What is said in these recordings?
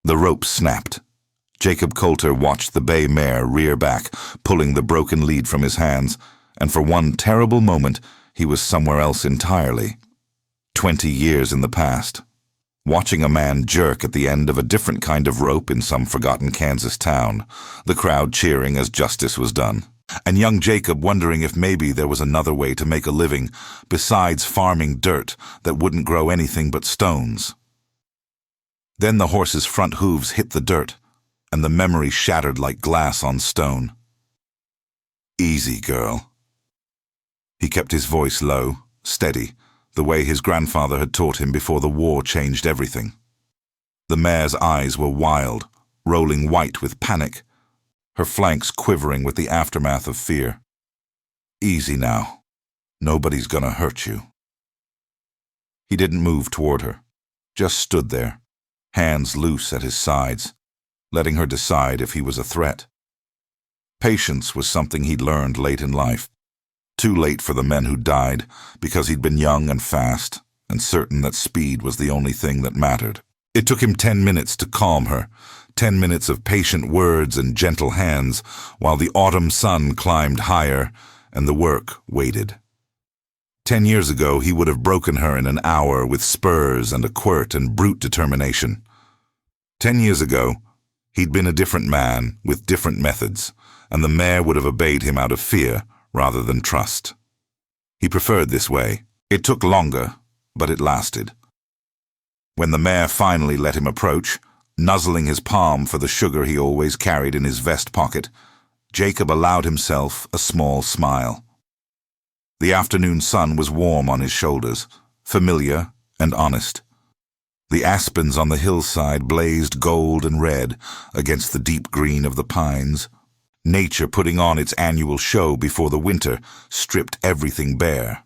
The rope snapped. Jacob Colter watched the bay mare rear back, pulling the broken lead from his hands, and for one terrible moment he was somewhere else entirely. 20 years in the past. Watching a man jerk at the end of a different kind of rope in some forgotten Kansas town, the crowd cheering as justice was done, and young Jacob wondering if maybe there was another way to make a living besides farming dirt that wouldn't grow anything but stones. Then the horse's front hooves hit the dirt, and the memory shattered like glass on stone. Easy, girl. He kept his voice low, steady, the way his grandfather had taught him before the war changed everything. The mare's eyes were wild, rolling white with panic, her flanks quivering with the aftermath of fear. Easy now. Nobody's gonna hurt you. He didn't move toward her, just stood there, hands loose at his sides, letting her decide if he was a threat. Patience was something he'd learned late in life. Too late for the men who died, because he'd been young and fast, and certain that speed was the only thing that mattered. It took him 10 minutes to calm her, 10 minutes of patient words and gentle hands, while the autumn sun climbed higher and the work waited. 10 years ago he would have broken her in an hour with spurs and a quirt and brute determination. 10 years ago, he'd been a different man with different methods, and the mare would have obeyed him out of fear rather than trust. He preferred this way. It took longer, but it lasted. When the mare finally let him approach, nuzzling his palm for the sugar he always carried in his vest pocket, Jacob allowed himself a small smile. The afternoon sun was warm on his shoulders, familiar and honest. The aspens on the hillside blazed gold and red against the deep green of the pines. Nature putting on its annual show before the winter stripped everything bare.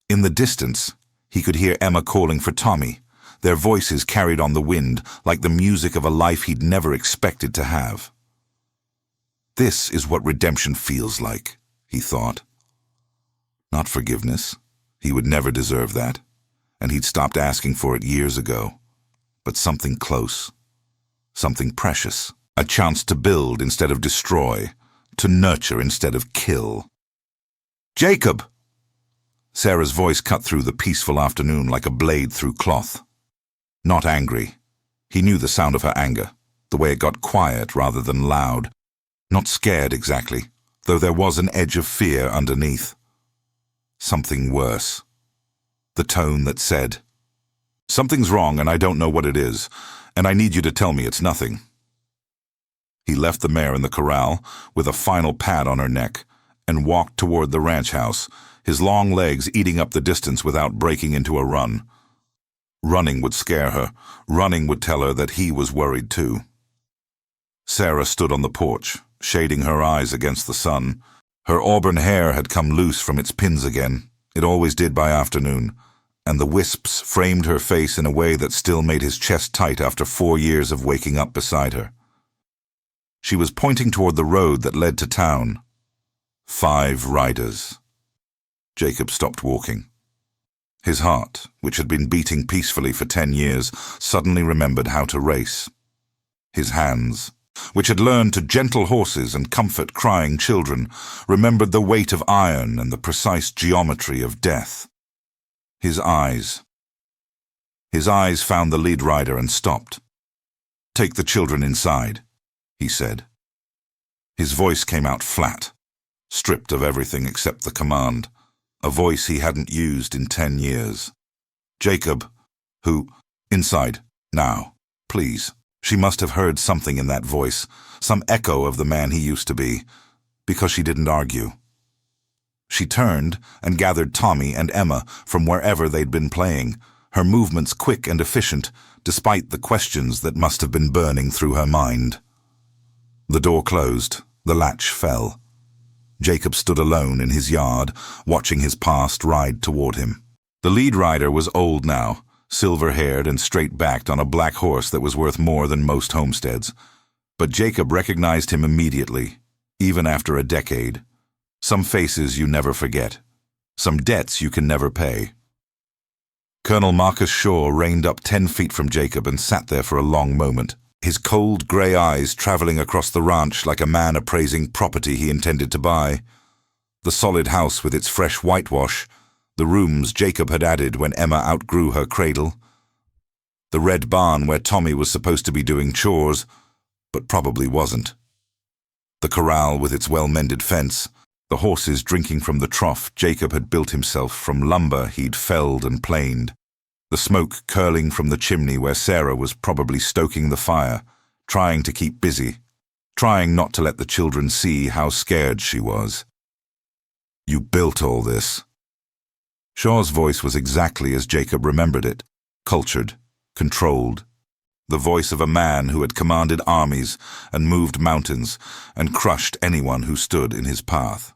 In the distance, he could hear Emma calling for Tommy, their voices carried on the wind like the music of a life he'd never expected to have. This is what redemption feels like, he thought. Not forgiveness. He would never deserve that, and he'd stopped asking for it years ago. But something close, something precious. A chance to build instead of destroy, to nurture instead of kill. Jacob! Sarah's voice cut through the peaceful afternoon like a blade through cloth. Not angry. He knew the sound of her anger, the way it got quiet rather than loud. Not scared exactly, though there was an edge of fear underneath. Something worse. The tone that said, "Something's wrong and I don't know what it is, and I need you to tell me it's nothing." He left the mare in the corral with a final pat on her neck and walked toward the ranch house, his long legs eating up the distance without breaking into a run. Running would scare her. Running would tell her that he was worried too. Sarah stood on the porch, shading her eyes against the sun. Her auburn hair had come loose from its pins again. It always did by afternoon, and the wisps framed her face in a way that still made his chest tight after 4 years of waking up beside her. She was pointing toward the road that led to town. 5 riders. Jacob stopped walking. His heart, which had been beating peacefully for 10 years, suddenly remembered how to race. His hands, which had learned to gentle horses and comfort crying children, remembered the weight of iron and the precise geometry of death. His eyes. His eyes found the lead rider and stopped. "Take the children inside," he said. His voice came out flat, stripped of everything except the command, a voice he hadn't used in 10 years. Jacob, who, "Inside, now, please." She must have heard something in that voice, some echo of the man he used to be, because she didn't argue. She turned and gathered Tommy and Emma from wherever they'd been playing, her movements quick and efficient, despite the questions that must have been burning through her mind. The door closed, the latch fell. Jacob stood alone in his yard, watching his past ride toward him. The lead rider was old now, silver-haired and straight-backed on a black horse that was worth more than most homesteads. But Jacob recognized him immediately, even after a decade. Some faces you never forget. Some debts you can never pay. Colonel Marcus Shaw reined up 10 feet from Jacob and sat there for a long moment, his cold grey eyes travelling across the ranch like a man appraising property he intended to buy. The solid house with its fresh whitewash, the rooms Jacob had added when Emma outgrew her cradle, the red barn where Tommy was supposed to be doing chores, but probably wasn't. The corral with its well-mended fence, the horses drinking from the trough Jacob had built himself from lumber he'd felled and planed, the smoke curling from the chimney where Sarah was probably stoking the fire, trying to keep busy, trying not to let the children see how scared she was. "You built all this." Shaw's voice was exactly as Jacob remembered it, cultured, controlled. The voice of a man who had commanded armies and moved mountains and crushed anyone who stood in his path.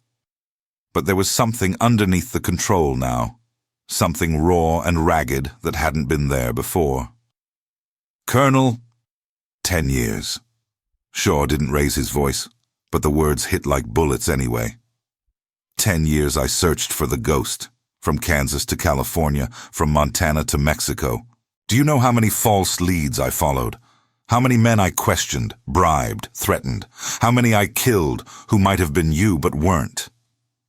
But there was something underneath the control now, something raw and ragged that hadn't been there before. "Colonel, 10 years. Shaw didn't raise his voice, but the words hit like bullets anyway. 10 years I searched for the ghost, from Kansas to California, from Montana to Mexico. Do you know how many false leads I followed? How many men I questioned, bribed, threatened? How many I killed who might have been you but weren't?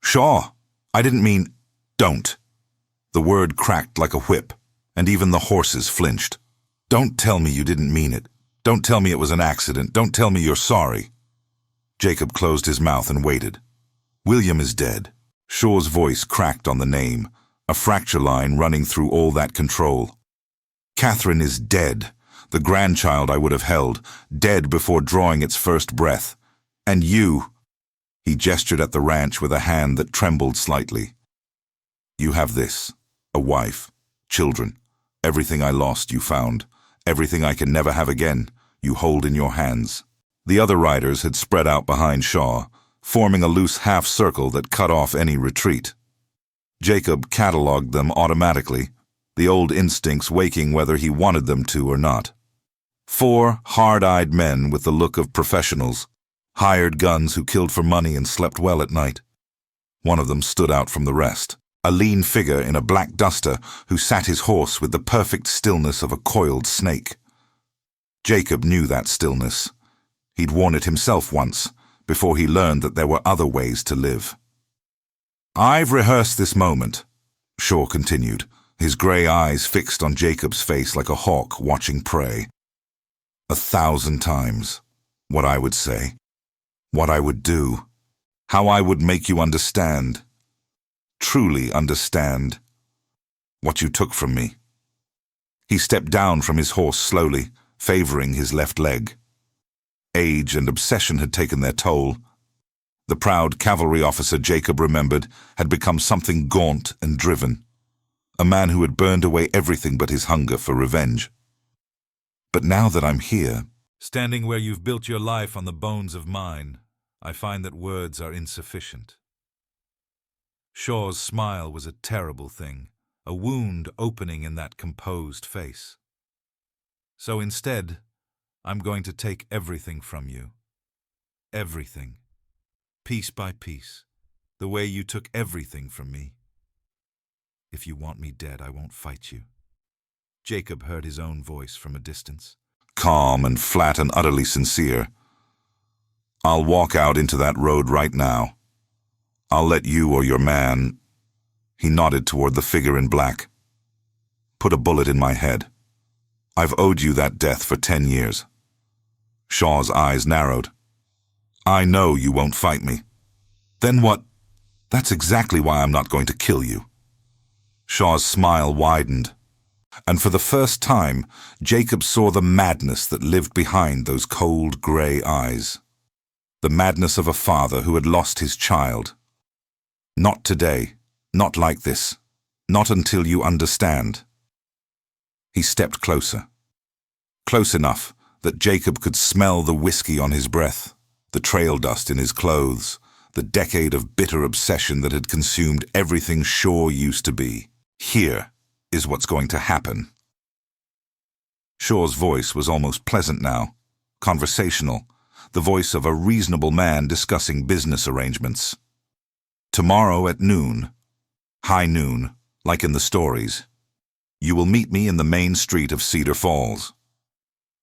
Shaw, I didn't mean don't." The word cracked like a whip, and even the horses flinched. "Don't tell me you didn't mean it. Don't tell me it was an accident. Don't tell me you're sorry." Jacob closed his mouth and waited. "William is dead." Shaw's voice cracked on the name, a fracture line running through all that control. "Catherine is dead, the grandchild I would have held, dead before drawing its first breath. And you—" He gestured at the ranch with a hand that trembled slightly. "You have this, a wife, children, everything I lost you found, everything I can never have again, you hold in your hands." The other riders had spread out behind Shaw, forming a loose half-circle that cut off any retreat. Jacob catalogued them automatically, the old instincts waking whether he wanted them to or not. 4 hard-eyed men with the look of professionals, hired guns who killed for money and slept well at night. One of them stood out from the rest, a lean figure in a black duster who sat his horse with the perfect stillness of a coiled snake. Jacob knew that stillness. He'd worn it himself once, before he learned that there were other ways to live. "I've rehearsed this moment," Shaw continued, his grey eyes fixed on Jacob's face like a hawk watching prey. 1,000 times. What I would say. What I would do. How I would make you understand. Truly understand. What you took from me." He stepped down from his horse slowly, favouring his left leg. Age and obsession had taken their toll. The proud cavalry officer Jacob remembered had become something gaunt and driven, a man who had burned away everything but his hunger for revenge. "But now that I'm here, standing where you've built your life on the bones of mine, I find that words are insufficient." Shaw's smile was a terrible thing, a wound opening in that composed face. "So instead, I'm going to take everything from you. Everything. Piece by piece, the way you took everything from me. If you want me dead, I won't fight you." Jacob heard his own voice from a distance, calm and flat and utterly sincere. "I'll walk out into that road right now. I'll let you or your man—" He nodded toward the figure in black. "Put a bullet in my head. I've owed you that death for 10 years. Shaw's eyes narrowed. "I know you won't fight me. Then what? That's exactly why I'm not going to kill you." Shaw's smile widened, and for the first time, Jacob saw the madness that lived behind those cold grey eyes. The madness of a father who had lost his child. "Not today. Not like this. Not until you understand." He stepped closer. Close enough that Jacob could smell the whiskey on his breath, the trail dust in his clothes, the decade of bitter obsession that had consumed everything Shaw used to be. "Here is what's going to happen." Shaw's voice was almost pleasant now, conversational, the voice of a reasonable man discussing business arrangements. "Tomorrow at noon, high noon, like in the stories, You will meet me in the main street of Cedar Falls.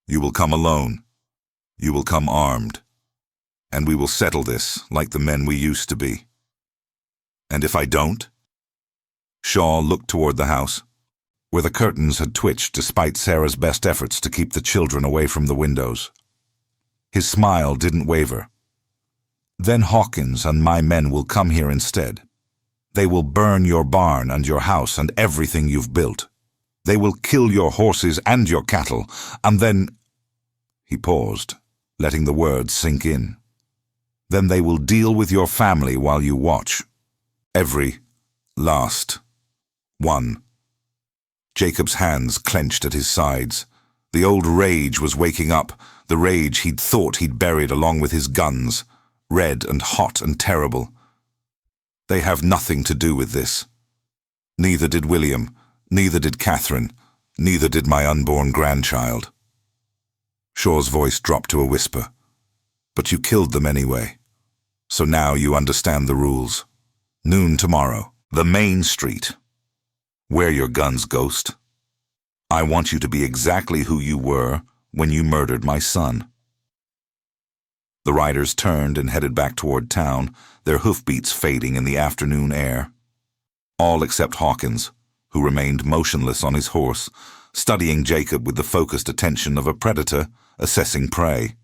You will come alone. You will come armed. And we will settle this like the men we used to be. And if I don't? Shaw looked toward the house, where the curtains had twitched despite Sarah's best efforts to keep the children away from the windows. His smile didn't waver. Then Hawkins and my men will come here instead. They will burn your barn and your house and everything you've built. They will kill your horses and your cattle, and then— He paused, letting the words sink in. Then they will deal with your family while you watch. Every last one. Jacob's hands clenched at his sides. The old rage was waking up, the rage he'd thought he'd buried along with his guns, red and hot and terrible. They have nothing to do with this. Neither did William, neither did Catherine, neither did my unborn grandchild. Shaw's voice dropped to a whisper. But you killed them anyway. So now you understand the rules. Noon tomorrow, the main street. Wear your guns, Ghost. I want you to be exactly who you were when you murdered my son. The riders turned and headed back toward town, their hoofbeats fading in the afternoon air. All except Hawkins, who remained motionless on his horse, studying Jacob with the focused attention of a predator assessing prey.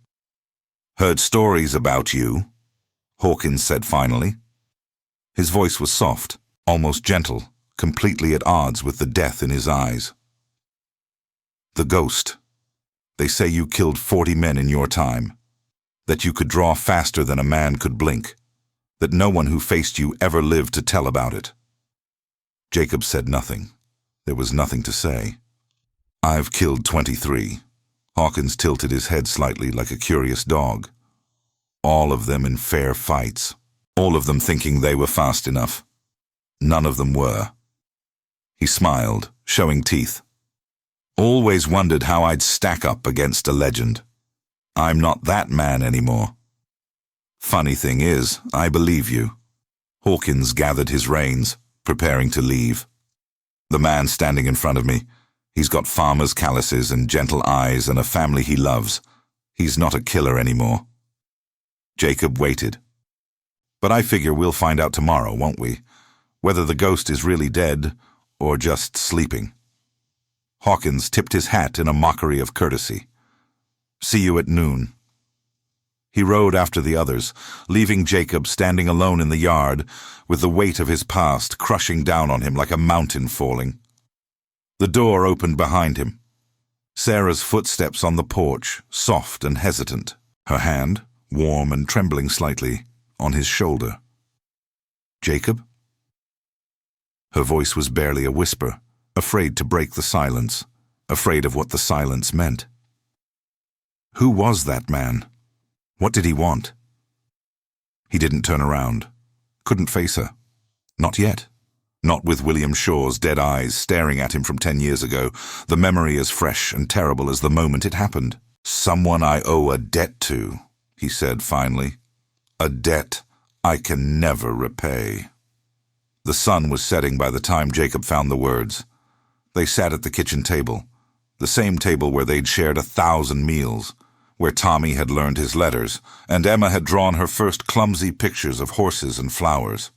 Heard stories about you, Hawkins said finally. His voice was soft, almost gentle, completely at odds with the death in his eyes. The Ghost. They say you killed 40 men in your time, that you could draw faster than a man could blink, that no one who faced you ever lived to tell about it. Jacob said nothing. There was nothing to say. I've killed 23. Hawkins tilted his head slightly like a curious dog. All of them in fair fights. All of them thinking they were fast enough. None of them were. He smiled, showing teeth. Always wondered how I'd stack up against a legend. I'm not that man anymore. Funny thing is, I believe you. Hawkins gathered his reins, preparing to leave. The man standing in front of me, he's got farmer's calluses and gentle eyes and a family he loves. He's not a killer anymore. Jacob waited. But I figure we'll find out tomorrow, won't we? Whether the Ghost is really dead or just sleeping. Hawkins tipped his hat in a mockery of courtesy. See you at noon. He rode after the others, leaving Jacob standing alone in the yard, with the weight of his past crushing down on him like a mountain falling. The door opened behind him. Sarah's footsteps on the porch, soft and hesitant, her hand, warm and trembling slightly, on his shoulder. Jacob? Her voice was barely a whisper, afraid to break the silence, afraid of what the silence meant. Who was that man? What did he want? He didn't turn around, couldn't face her. Not yet. Not with William Shaw's dead eyes staring at him from 10 years ago, the memory as fresh and terrible as the moment it happened. Someone I owe a debt to, he said finally. A debt I can never repay. The sun was setting by the time Jacob found the words. They sat at the kitchen table, the same table where they'd shared 1,000 meals, where Tommy had learned his letters, and Emma had drawn her first clumsy pictures of horses and flowers.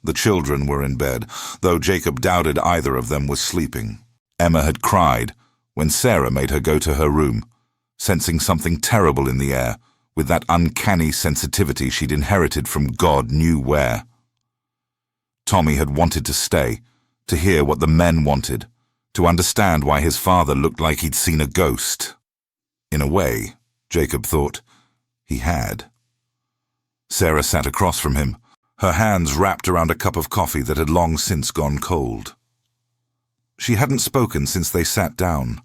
The children were in bed, though Jacob doubted either of them was sleeping. Emma had cried when Sarah made her go to her room, sensing something terrible in the air, with that uncanny sensitivity she'd inherited from God knew where. Tommy had wanted to stay, to hear what the men wanted, to understand why his father looked like he'd seen a ghost. In a way, Jacob thought, he had. Sarah sat across from him, her hands wrapped around a cup of coffee that had long since gone cold. She hadn't spoken since they sat down,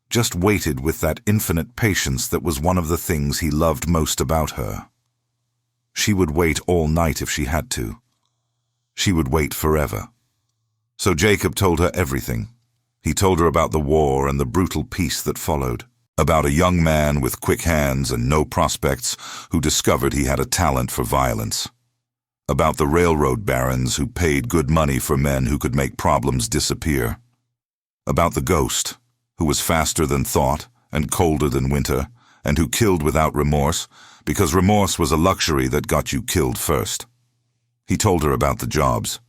just waited with that infinite patience that was one of the things he loved most about her. She would wait all night if she had to. She would wait forever. So Jacob told her everything. He told her about the war and the brutal peace that followed, about a young man with quick hands and no prospects who discovered he had a talent for violence, about the railroad barons who paid good money for men who could make problems disappear, About the ghost, who was faster than thought and colder than winter, and who killed without remorse, because remorse was a luxury that got you killed first. He told her about the jobs.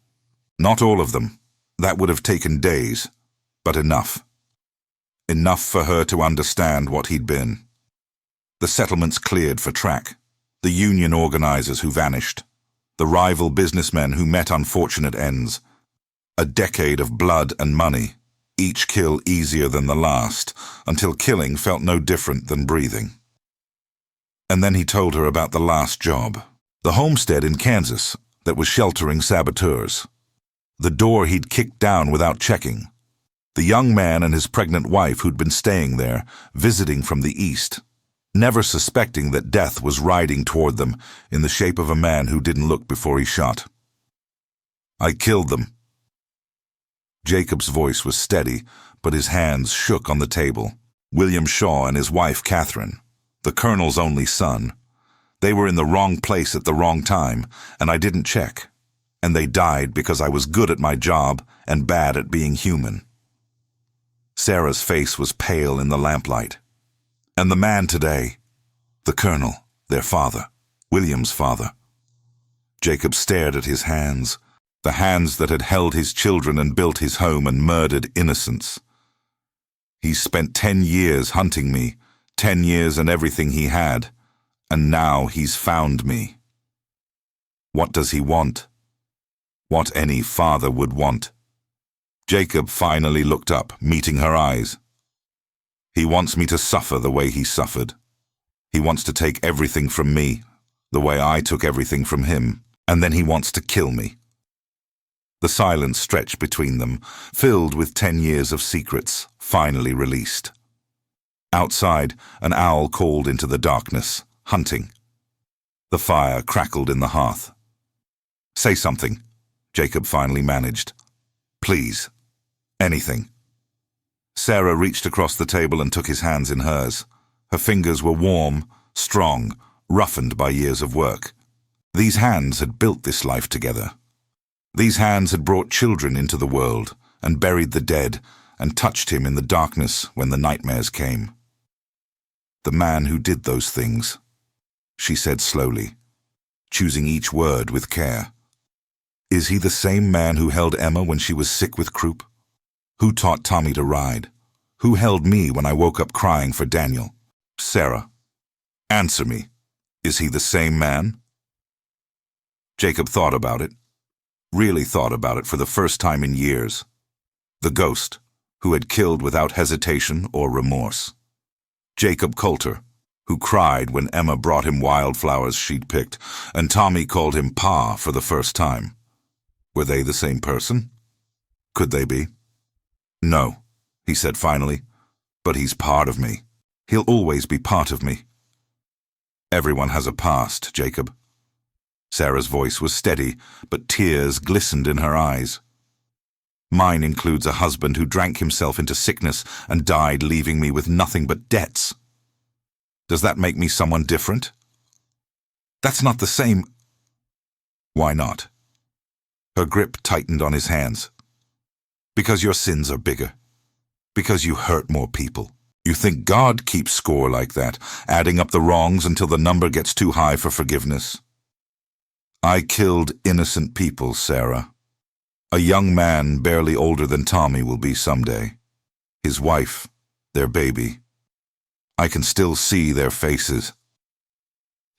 Not all of them. That would have taken days, but enough. Enough for her to understand what he'd been. The settlements cleared for track, the union organizers who vanished, the rival businessmen who met unfortunate ends. A decade of blood and money, each kill easier than the last, until killing felt no different than breathing. And then he told her about the last job, the homestead in Kansas that was sheltering saboteurs, the door he'd kicked down without checking, the young man and his pregnant wife who'd been staying there, visiting from the east, never suspecting that death was riding toward them in the shape of a man who didn't look before he shot. I killed them. Jacob's voice was steady, but his hands shook on the table. William Shaw and his wife Catherine, the colonel's only son. They were in the wrong place at the wrong time, and I didn't check. And they died because I was good at my job and bad at being human. Sarah's face was pale in the lamplight. And the man today, the colonel, their father, William's father. Jacob stared at his hands, the hands that had held his children and built his home and murdered innocents. He's spent 10 years hunting me, 10 years and everything he had, and now he's found me. What does he want? What any father would want. Jacob finally looked up, meeting her eyes. He wants me to suffer the way he suffered. He wants to take everything from me, the way I took everything from him, and then he wants to kill me. The silence stretched between them, filled with 10 years of secrets, finally released. Outside, an owl called into the darkness, hunting. The fire crackled in the hearth. "Say something," Jacob finally managed. "Please. Anything." Sarah reached across the table and took his hands in hers. Her fingers were warm, strong, roughened by years of work. These hands had built this life together. These hands had brought children into the world and buried the dead and touched him in the darkness when the nightmares came. "The man who did those things," she said slowly, choosing each word with care. "Is he the same man who held Emma when she was sick with croup? Who taught Tommy to ride? Who held me when I woke up crying for Daniel? Sarah, answer me. Is he the same man?" Jacob thought about it, really thought about it for the first time in years. The ghost, who had killed without hesitation or remorse. Jacob Colter, who cried when Emma brought him wildflowers she'd picked, and Tommy called him Pa for the first time. Were they the same person? Could they be? "No," he said finally, "but he's part of me. He'll always be part of me." "Everyone has a past, Jacob." Sarah's voice was steady, but tears glistened in her eyes. "Mine includes a husband who drank himself into sickness and died, leaving me with nothing but debts. Does that make me someone different?" "That's not the same." "Why not?" Her grip tightened on his hands. "Because your sins are bigger. Because you hurt more people. You think God keeps score like that, adding up the wrongs until the number gets too high for forgiveness. I killed innocent people, Sarah. A young man barely older than Tommy will be someday. His wife, their baby. I can still see their faces."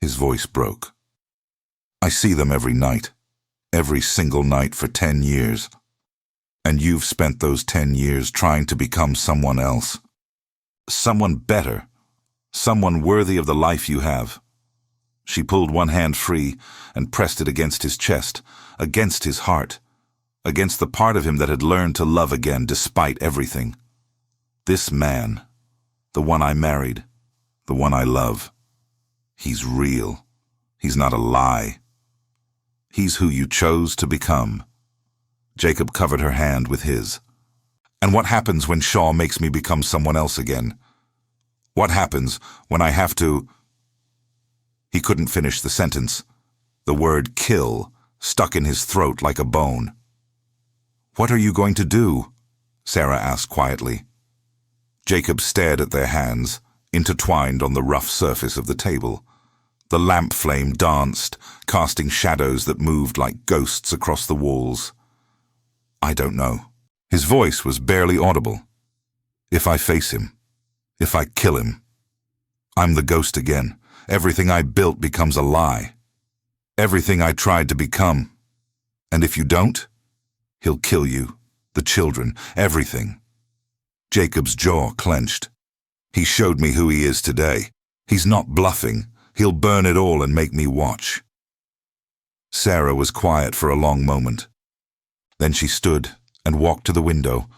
His voice broke. "I see them every night, every single night for 10 years. And you've spent those 10 years trying to become someone else. Someone better. Someone worthy of the life you have." She pulled one hand free and pressed it against his chest, against his heart, against the part of him that had learned to love again despite everything. "This man, the one I married, the one I love, he's real. He's not a lie. He's who you chose to become." Jacob covered her hand with his. "And what happens when Shaw makes me become someone else again? What happens when I have to—" He couldn't finish the sentence. The word "kill" stuck in his throat like a bone. "What are you going to do?" Sarah asked quietly. Jacob stared at their hands, intertwined on the rough surface of the table. The lamp flame danced, casting shadows that moved like ghosts across the walls. I don't know. His voice was barely audible. If I face him, if I kill him, I'm the ghost again. Everything I built becomes a lie. Everything I tried to become. And if you don't, he'll kill you, the children, everything. Jacob's jaw clenched. He showed me who he is today. He's not bluffing. He'll burn it all and make me watch. Sarah was quiet for a long moment. Then she stood and walked to the window,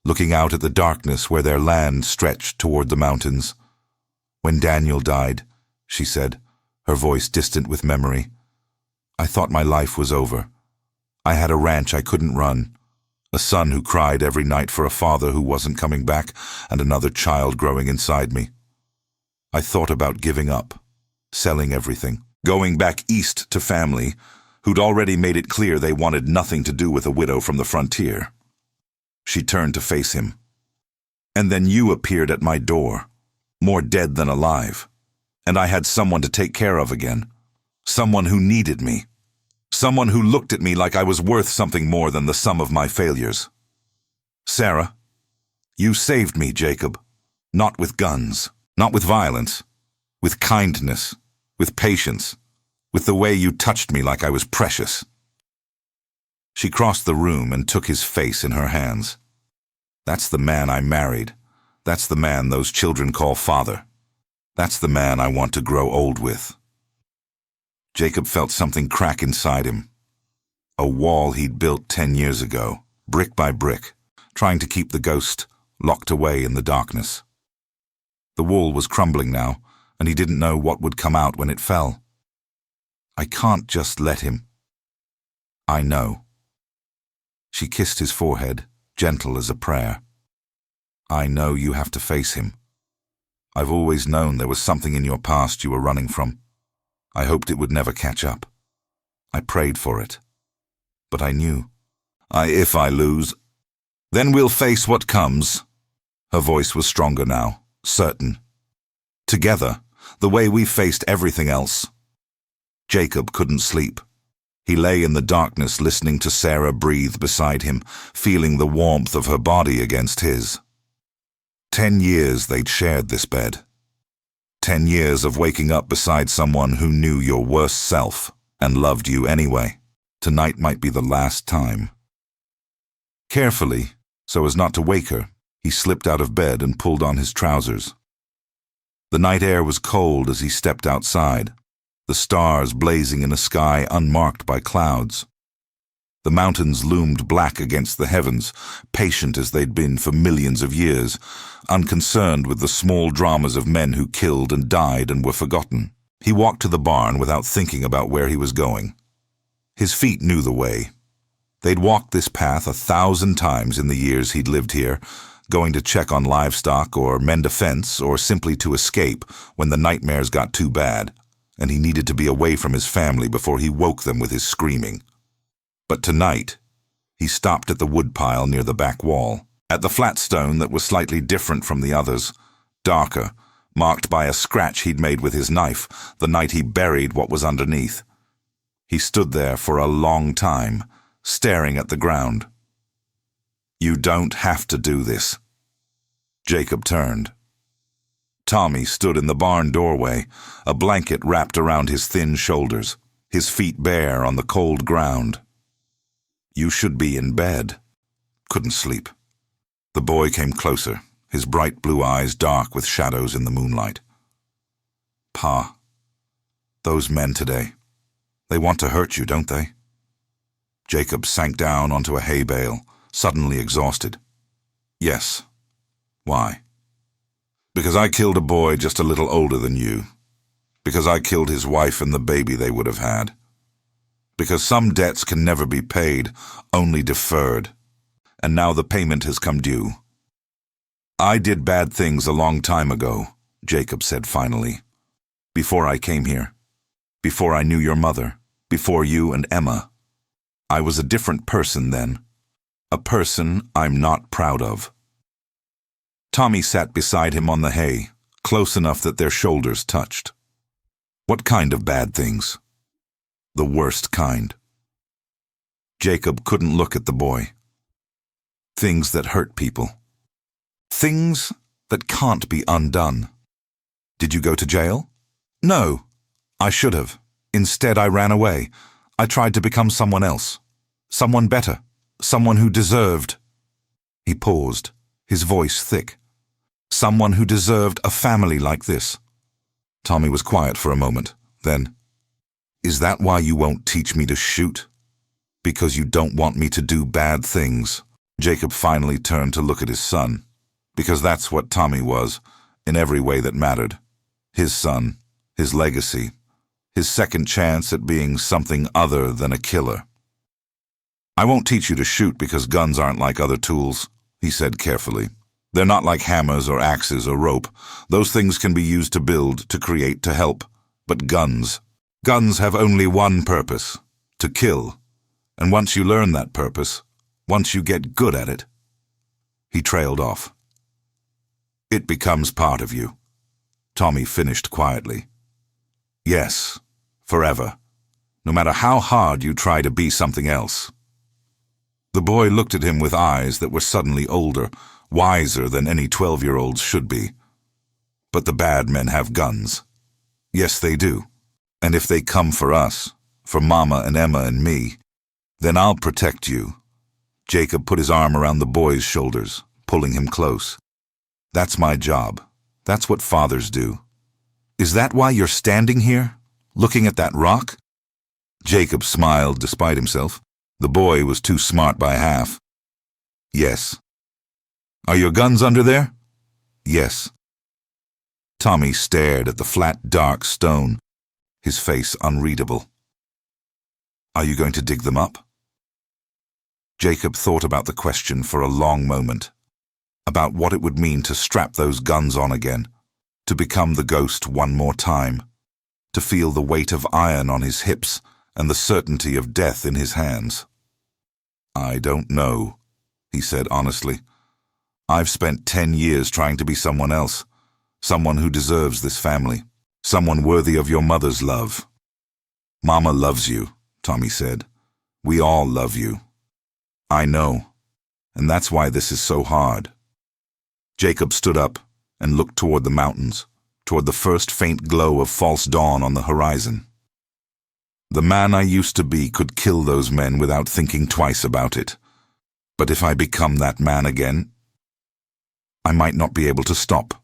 looking out at the darkness where their land stretched toward the mountains. When Daniel died, she said, her voice distant with memory, I thought my life was over. I had a ranch I couldn't run, a son who cried every night for a father who wasn't coming back, and another child growing inside me. I thought about giving up, selling everything, going back east to family, who'd already made it clear they wanted nothing to do with a widow from the frontier. She turned to face him. And then you appeared at my door, more dead than alive, and I had someone to take care of again, someone who needed me, someone who looked at me like I was worth something more than the sum of my failures. Sarah, you saved me, Jacob, not with guns, not with violence, with kindness, with patience, with the way you touched me like I was precious. She crossed the room and took his face in her hands. That's the man I married. That's the man those children call father. That's the man I want to grow old with. Jacob felt something crack inside him. A wall he'd built 10 years ago, brick by brick, trying to keep the ghost locked away in the darkness. The wall was crumbling now, and he didn't know what would come out when it fell. I can't just let him. I know. She kissed his forehead, gentle as a prayer. I know you have to face him. I've always known there was something in your past you were running from. I hoped it would never catch up. I prayed for it. But I knew. If I lose, then we'll face what comes. Her voice was stronger now, certain. Together, the way we faced everything else. Jacob couldn't sleep. He lay in the darkness listening to Sarah breathe beside him, feeling the warmth of her body against his. 10 years they'd shared this bed. 10 years of waking up beside someone who knew your worst self and loved you anyway. Tonight might be the last time. Carefully, so as not to wake her, he slipped out of bed and pulled on his trousers. The night air was cold as he stepped outside, the stars blazing in a sky unmarked by clouds. The mountains loomed black against the heavens, patient as they'd been for millions of years, unconcerned with the small dramas of men who killed and died and were forgotten. He walked to the barn without thinking about where he was going. His feet knew the way. They'd walked this path 1,000 times in the years he'd lived here, going to check on livestock or mend a fence or simply to escape when the nightmares got too bad, and he needed to be away from his family before he woke them with his screaming. But tonight, he stopped at the woodpile near the back wall, at the flat stone that was slightly different from the others, darker, marked by a scratch he'd made with his knife the night he buried what was underneath. He stood there for a long time, staring at the ground. You don't have to do this. Jacob turned. Tommy stood in the barn doorway, a blanket wrapped around his thin shoulders, his feet bare on the cold ground. You should be in bed. Couldn't sleep. The boy came closer, his bright blue eyes dark with shadows in the moonlight. Pa, those men today, they want to hurt you, don't they? Jacob sank down onto a hay bale, suddenly exhausted. Yes. Why? Because I killed a boy just a little older than you. Because I killed his wife and the baby they would have had. Because some debts can never be paid, only deferred. And now the payment has come due. I did bad things a long time ago, Jacob said finally. Before I came here. Before I knew your mother. Before you and Emma. I was a different person then. A person I'm not proud of. Tommy sat beside him on the hay, close enough that their shoulders touched. What kind of bad things? The worst kind. Jacob couldn't look at the boy. Things that hurt people. Things that can't be undone. Did you go to jail? No. I should have. Instead, I ran away. I tried to become someone else. Someone better. Someone who deserved. He paused, his voice thick. Someone who deserved a family like this. Tommy was quiet for a moment. Then, "Is that why you won't teach me to shoot? Because you don't want me to do bad things?" Jacob finally turned to look at his son, because that's what Tommy was, in every way that mattered. His son, his legacy, his second chance at being something other than a killer. "I won't teach you to shoot because guns aren't like other tools," he said carefully. "They're not like hammers or axes or rope. Those things can be used to build, to create, to help. But guns have only one purpose, to kill. And once you learn that purpose, once you get good at it," he trailed off. "It becomes part of you," Tommy finished quietly. "Yes, forever, no matter how hard you try to be something else." The boy looked at him with eyes that were suddenly older, wiser than any 12-year-olds should be. "But the bad men have guns." "Yes, they do. And if they come for us, for Mama and Emma and me, then I'll protect you." Jacob put his arm around the boy's shoulders, pulling him close. "That's my job. That's what fathers do." "Is that why you're standing here, looking at that rock?" Jacob smiled despite himself. The boy was too smart by half. "Yes." "Are your guns under there?" "Yes." Tommy stared at the flat, dark stone, his face unreadable. "Are you going to dig them up?" Jacob thought about the question for a long moment, about what it would mean to strap those guns on again, to become the ghost one more time, to feel the weight of iron on his hips and the certainty of death in his hands. "I don't know," he said honestly. "I've spent 10 years trying to be someone else, someone who deserves this family, someone worthy of your mother's love." "Mama loves you," Tommy said. "We all love you." "I know, and that's why this is so hard." Jacob stood up and looked toward the mountains, toward the first faint glow of false dawn on the horizon. "The man I used to be could kill those men without thinking twice about it. But if I become that man again, I might not be able to stop."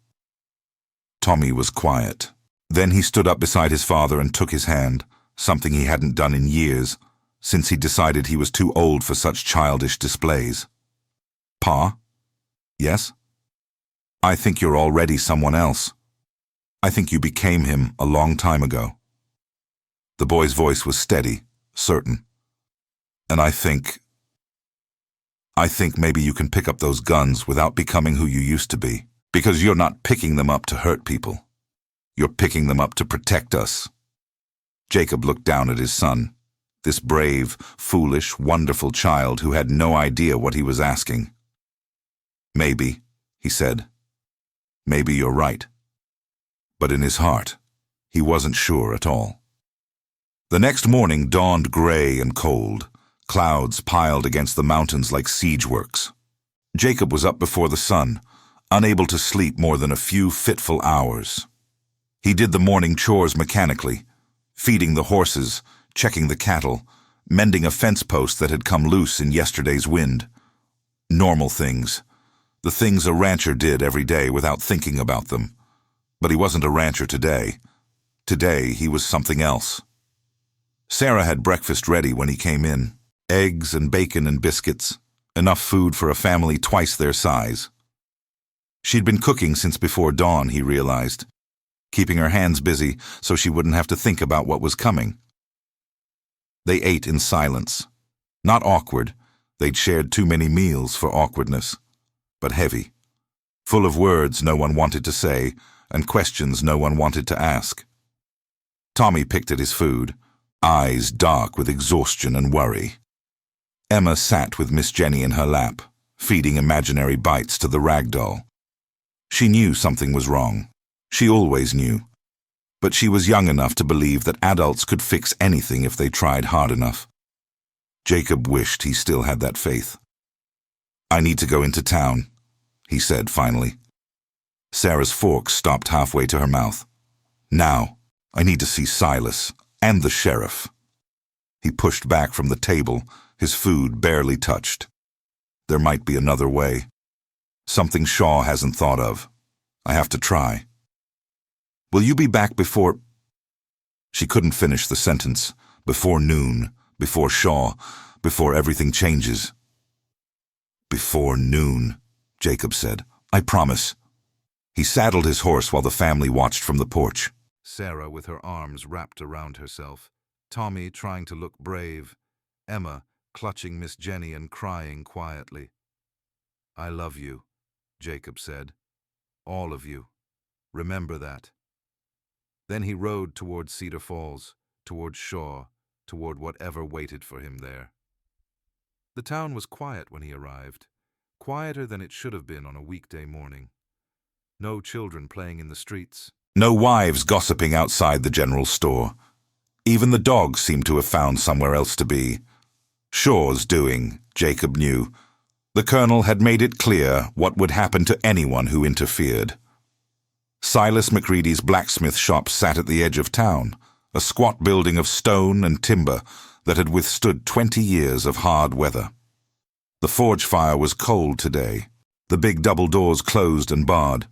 Tommy was quiet. Then he stood up beside his father and took his hand, something he hadn't done in years, since he decided he was too old for such childish displays. "Pa?" "Yes?" "I think you're already someone else. I think you became him a long time ago." The boy's voice was steady, certain. "And I think maybe you can pick up those guns without becoming who you used to be, because you're not picking them up to hurt people. You're picking them up to protect us." Jacob looked down at his son, this brave, foolish, wonderful child who had no idea what he was asking. "Maybe," he said. "Maybe you're right." But in his heart, he wasn't sure at all. The next morning dawned gray and cold. Clouds piled against the mountains like siege works. Jacob was up before the sun, unable to sleep more than a few fitful hours. He did the morning chores mechanically, feeding the horses, checking the cattle, mending a fence post that had come loose in yesterday's wind. Normal things. The things a rancher did every day without thinking about them. But he wasn't a rancher today. Today he was something else. Sarah had breakfast ready when he came in. Eggs and bacon and biscuits, enough food for a family twice their size. She'd been cooking since before dawn, he realized, keeping her hands busy so she wouldn't have to think about what was coming. They ate in silence. Not awkward, they'd shared too many meals for awkwardness, but heavy, full of words no one wanted to say and questions no one wanted to ask. Tommy picked at his food, eyes dark with exhaustion and worry. Emma sat with Miss Jenny in her lap, feeding imaginary bites to the rag doll. She knew something was wrong. She always knew. But she was young enough to believe that adults could fix anything if they tried hard enough. Jacob wished he still had that faith. "I need to go into town," he said finally. Sarah's fork stopped halfway to her mouth. "Now, I need to see Silas and the sheriff." He pushed back from the table, his food barely touched. There might be another way. Something Shaw hasn't thought of. I have to try. "Will you be back before—" She couldn't finish the sentence. Before noon, before Shaw, before everything changes. "Before noon," Jacob said. "I promise." He saddled his horse while the family watched from the porch. Sarah with her arms wrapped around herself, Tommy trying to look brave, Emma clutching Miss Jenny and crying quietly. "I love you," Jacob said. "All of you. Remember that." Then he rode toward Cedar Falls, toward Shaw, toward whatever waited for him there. The town was quiet when he arrived, quieter than it should have been on a weekday morning. No children playing in the streets. No wives gossiping outside the general store. Even the dogs seemed to have found somewhere else to be. Shaw's doing, Jacob knew. The colonel had made it clear what would happen to anyone who interfered. Silas McCready's blacksmith shop sat at the edge of town, a squat building of stone and timber that had withstood 20 years of hard weather. The forge fire was cold today, the big double doors closed and barred.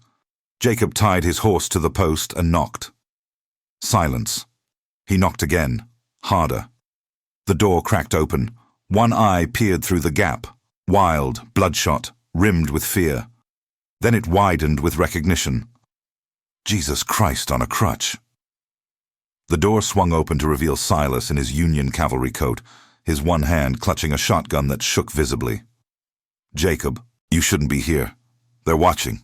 Jacob tied his horse to the post and knocked. Silence. He knocked again, harder. The door cracked open. One eye peered through the gap, wild, bloodshot, rimmed with fear. Then it widened with recognition. Jesus Christ on a crutch. The door swung open to reveal Silas in his Union cavalry coat, his one hand clutching a shotgun that shook visibly. "Jacob, you shouldn't be here. They're watching.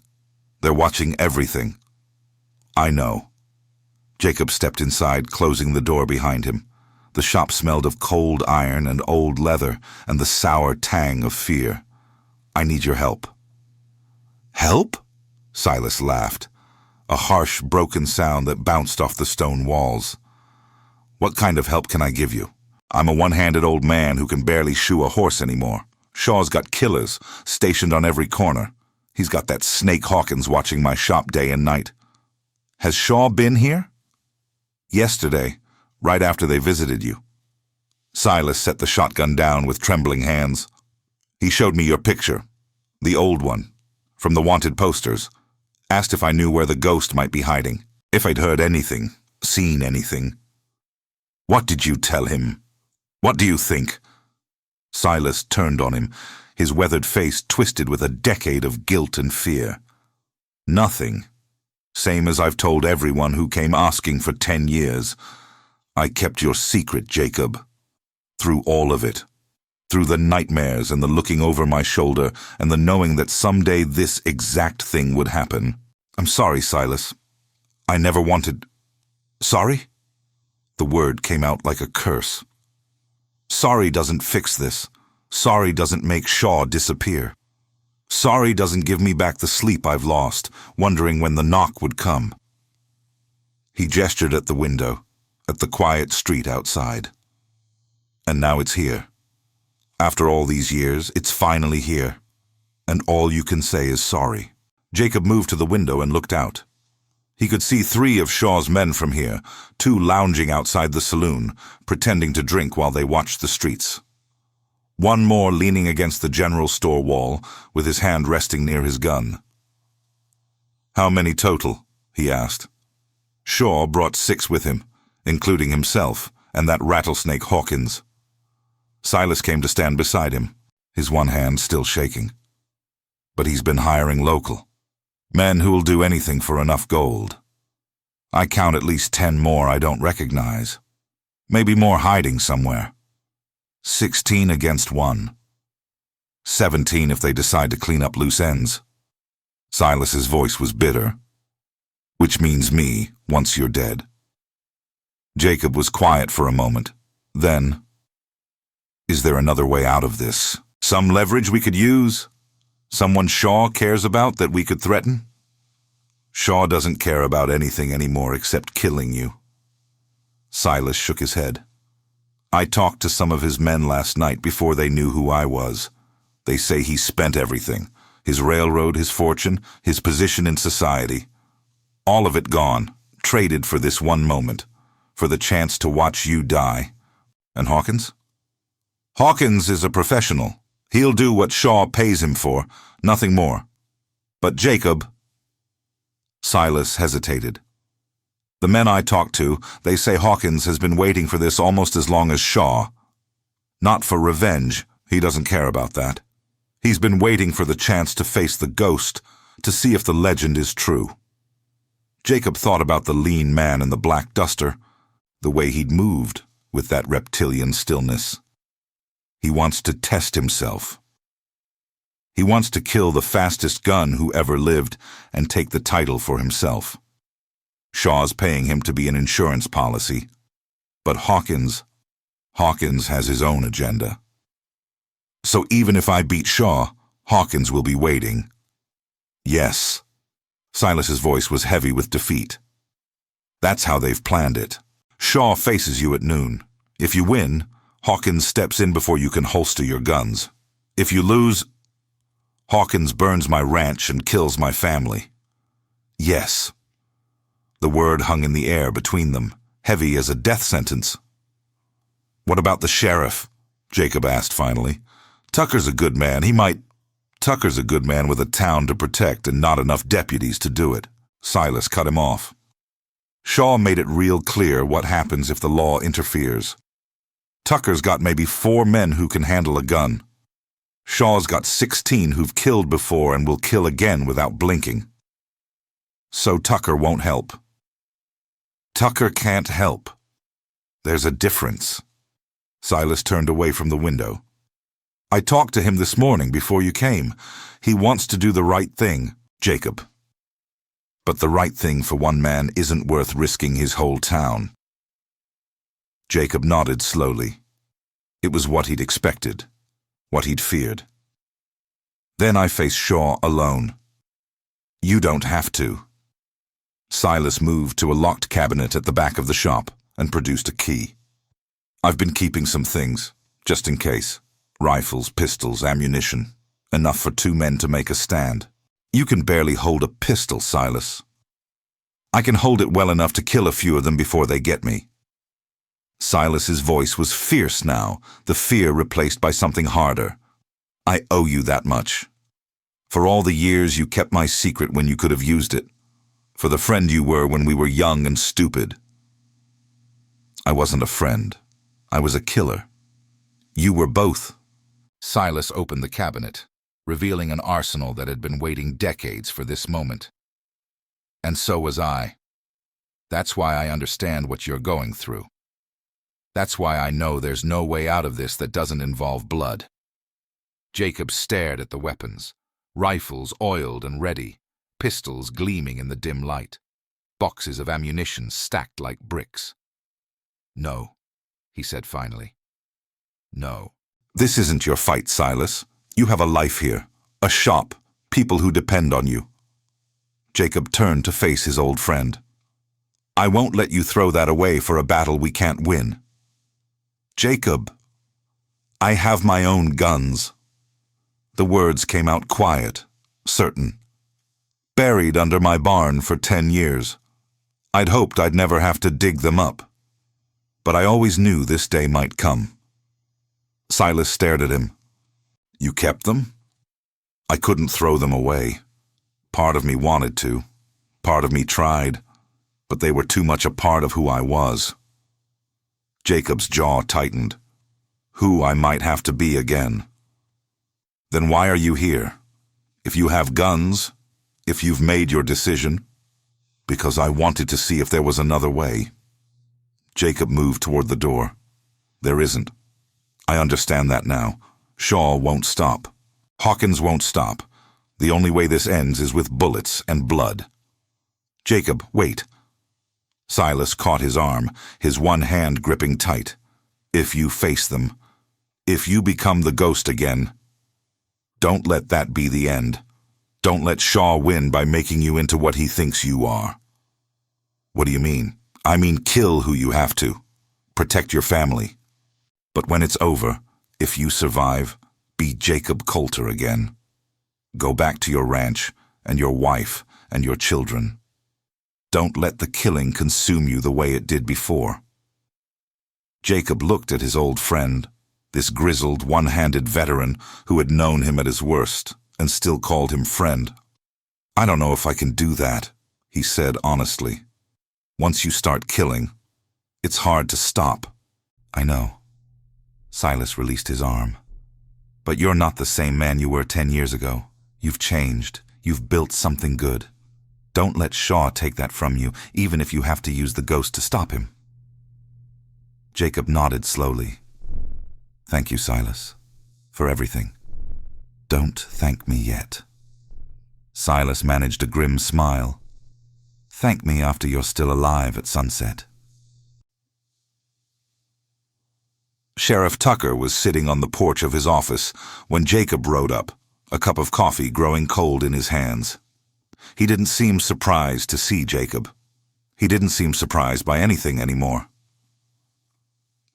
They're watching everything." "I know." Jacob stepped inside, closing the door behind him. The shop smelled of cold iron and old leather and the sour tang of fear. "I need your help." "Help?" Silas laughed, a harsh, broken sound that bounced off the stone walls. "What kind of help can I give you? I'm a one-handed old man who can barely shoe a horse anymore. Shaw's got killers stationed on every corner. He's got that snake Hawkins watching my shop day and night." "Has Shaw been here?" "Yesterday, right after they visited you." Silas set the shotgun down with trembling hands. "He showed me your picture, the old one, from the wanted posters. Asked if I knew where the ghost might be hiding, if I'd heard anything, seen anything." "What did you tell him? What do you think?" Silas turned on him, his weathered face twisted with a decade of guilt and fear. "Nothing. Same as I've told everyone who came asking for 10 years. I kept your secret, Jacob. Through all of it. Through the nightmares and the looking over my shoulder and the knowing that someday this exact thing would happen. I'm sorry, Silas. I never wanted—" "Sorry?" The word came out like a curse. "Sorry doesn't fix this. Sorry doesn't make Shaw disappear. Sorry doesn't give me back the sleep I've lost, wondering when the knock would come." He gestured at the window, at the quiet street outside. "And now it's here. After all these years, it's finally here. And all you can say is sorry." Jacob moved to the window and looked out. He could see 3 of Shaw's men from here, 2 lounging outside the saloon, pretending to drink while they watched the streets. One more leaning against the general store wall, with his hand resting near his gun. "How many total?" he asked. Shaw brought 6 with him, including himself and that rattlesnake Hawkins. Silas came to stand beside him, his one hand still shaking. "But he's been hiring local. Men who'll do anything for enough gold. I count at least 10 more I don't recognize. Maybe more hiding somewhere. 16 against 1. 17 if they decide to clean up loose ends." Silas's voice was bitter. "Which means me, once you're dead." Jacob was quiet for a moment. Then, Is there another way out of this? Some leverage we could use? Someone Shaw cares about that we could threaten? Shaw doesn't care about anything anymore except killing you. Silas shook his head. I talked to some of his men last night before they knew who I was. They say he spent everything. His railroad, his fortune, his position in society. All of it gone, traded for this one moment, for the chance to watch you die. And Hawkins? Hawkins is a professional. He'll do what Shaw pays him for, nothing more. But Jacob... Silas hesitated. The men I talked to, they say Hawkins has been waiting for this almost as long as Shaw. Not for revenge, he doesn't care about that. He's been waiting for the chance to face the ghost, to see if the legend is true. Jacob thought about the lean man in the black duster, the way he'd moved with that reptilian stillness. He wants to test himself. He wants to kill the fastest gun who ever lived and take the title for himself. Shaw's paying him to be an insurance policy. But Hawkins has his own agenda. So even if I beat Shaw, Hawkins will be waiting. Yes. Silas's voice was heavy with defeat. That's how they've planned it. Shaw faces you at noon. If you win, Hawkins steps in before you can holster your guns. If you lose, Hawkins burns my ranch and kills my family. Yes. The word hung in the air between them, heavy as a death sentence. What about the sheriff? Jacob asked finally. Tucker's a good man. Tucker's a good man with a town to protect and not enough deputies to do it. Silas cut him off. Shaw made it real clear what happens if the law interferes. Tucker's got maybe 4 men who can handle a gun. Shaw's got 16 who've killed before and will kill again without blinking. So Tucker won't help. Tucker can't help. There's a difference. Silas turned away from the window. I talked to him this morning before you came. He wants to do the right thing, Jacob. But the right thing for one man isn't worth risking his whole town. Jacob nodded slowly. It was what he'd expected, what he'd feared. Then I face Shaw alone. You don't have to. Silas moved to a locked cabinet at the back of the shop and produced a key. I've been keeping some things, just in case. Rifles, pistols, ammunition. Enough for 2 men to make a stand. You can barely hold a pistol, Silas. I can hold it well enough to kill a few of them before they get me. Silas's voice was fierce now, the fear replaced by something harder. I owe you that much. For all the years you kept my secret when you could have used it. For the friend you were when we were young and stupid. I wasn't a friend. I was a killer. You were both. Silas opened the cabinet, revealing an arsenal that had been waiting decades for this moment. And so was I. That's why I understand what you're going through. That's why I know there's no way out of this that doesn't involve blood. Jacob stared at the weapons, rifles oiled and ready, pistols gleaming in the dim light, boxes of ammunition stacked like bricks. No, he said finally. No. This isn't your fight, Silas. You have a life here, a shop, people who depend on you. Jacob turned to face his old friend. I won't let you throw that away for a battle we can't win. Jacob, I have my own guns. The words came out quiet, certain. Buried under my barn for 10 years. I'd hoped I'd never have to dig them up. But I always knew this day might come. Silas stared at him. You kept them? I couldn't throw them away. Part of me wanted to. Part of me tried. But they were too much a part of who I was. Jacob's jaw tightened. Who I might have to be again. Then why are you here? If you have guns, if you've made your decision. Because I wanted to see if there was another way. Jacob moved toward the door. There isn't. I understand that now. Shaw won't stop. Hawkins won't stop. The only way this ends is with bullets and blood. Jacob, wait. Silas caught his arm, his one hand gripping tight. If you face them, If you become the ghost again, don't let that be the end. Don't let Shaw win by making you into what he thinks you are. What do you mean? I mean kill who you have to. Protect your family. But when it's over, if you survive, be Jacob Colter again. Go back to your ranch and your wife and your children. Don't let the killing consume you the way it did before. Jacob looked at his old friend, this grizzled, one-handed veteran who had known him at his worst and still called him friend. I don't know if I can do that, he said honestly. Once you start killing, it's hard to stop. I know. Silas released his arm. But you're not the same man you were 10 years ago. You've changed. You've built something good. Don't let Shaw take that from you, even if you have to use the ghost to stop him. Jacob nodded slowly. Thank you, Silas, for everything. Don't thank me yet. Silas managed a grim smile. Thank me after you're still alive at sunset. Sheriff Tucker was sitting on the porch of his office when Jacob rode up, a cup of coffee growing cold in his hands. He didn't seem surprised to see Jacob. He didn't seem surprised by anything anymore.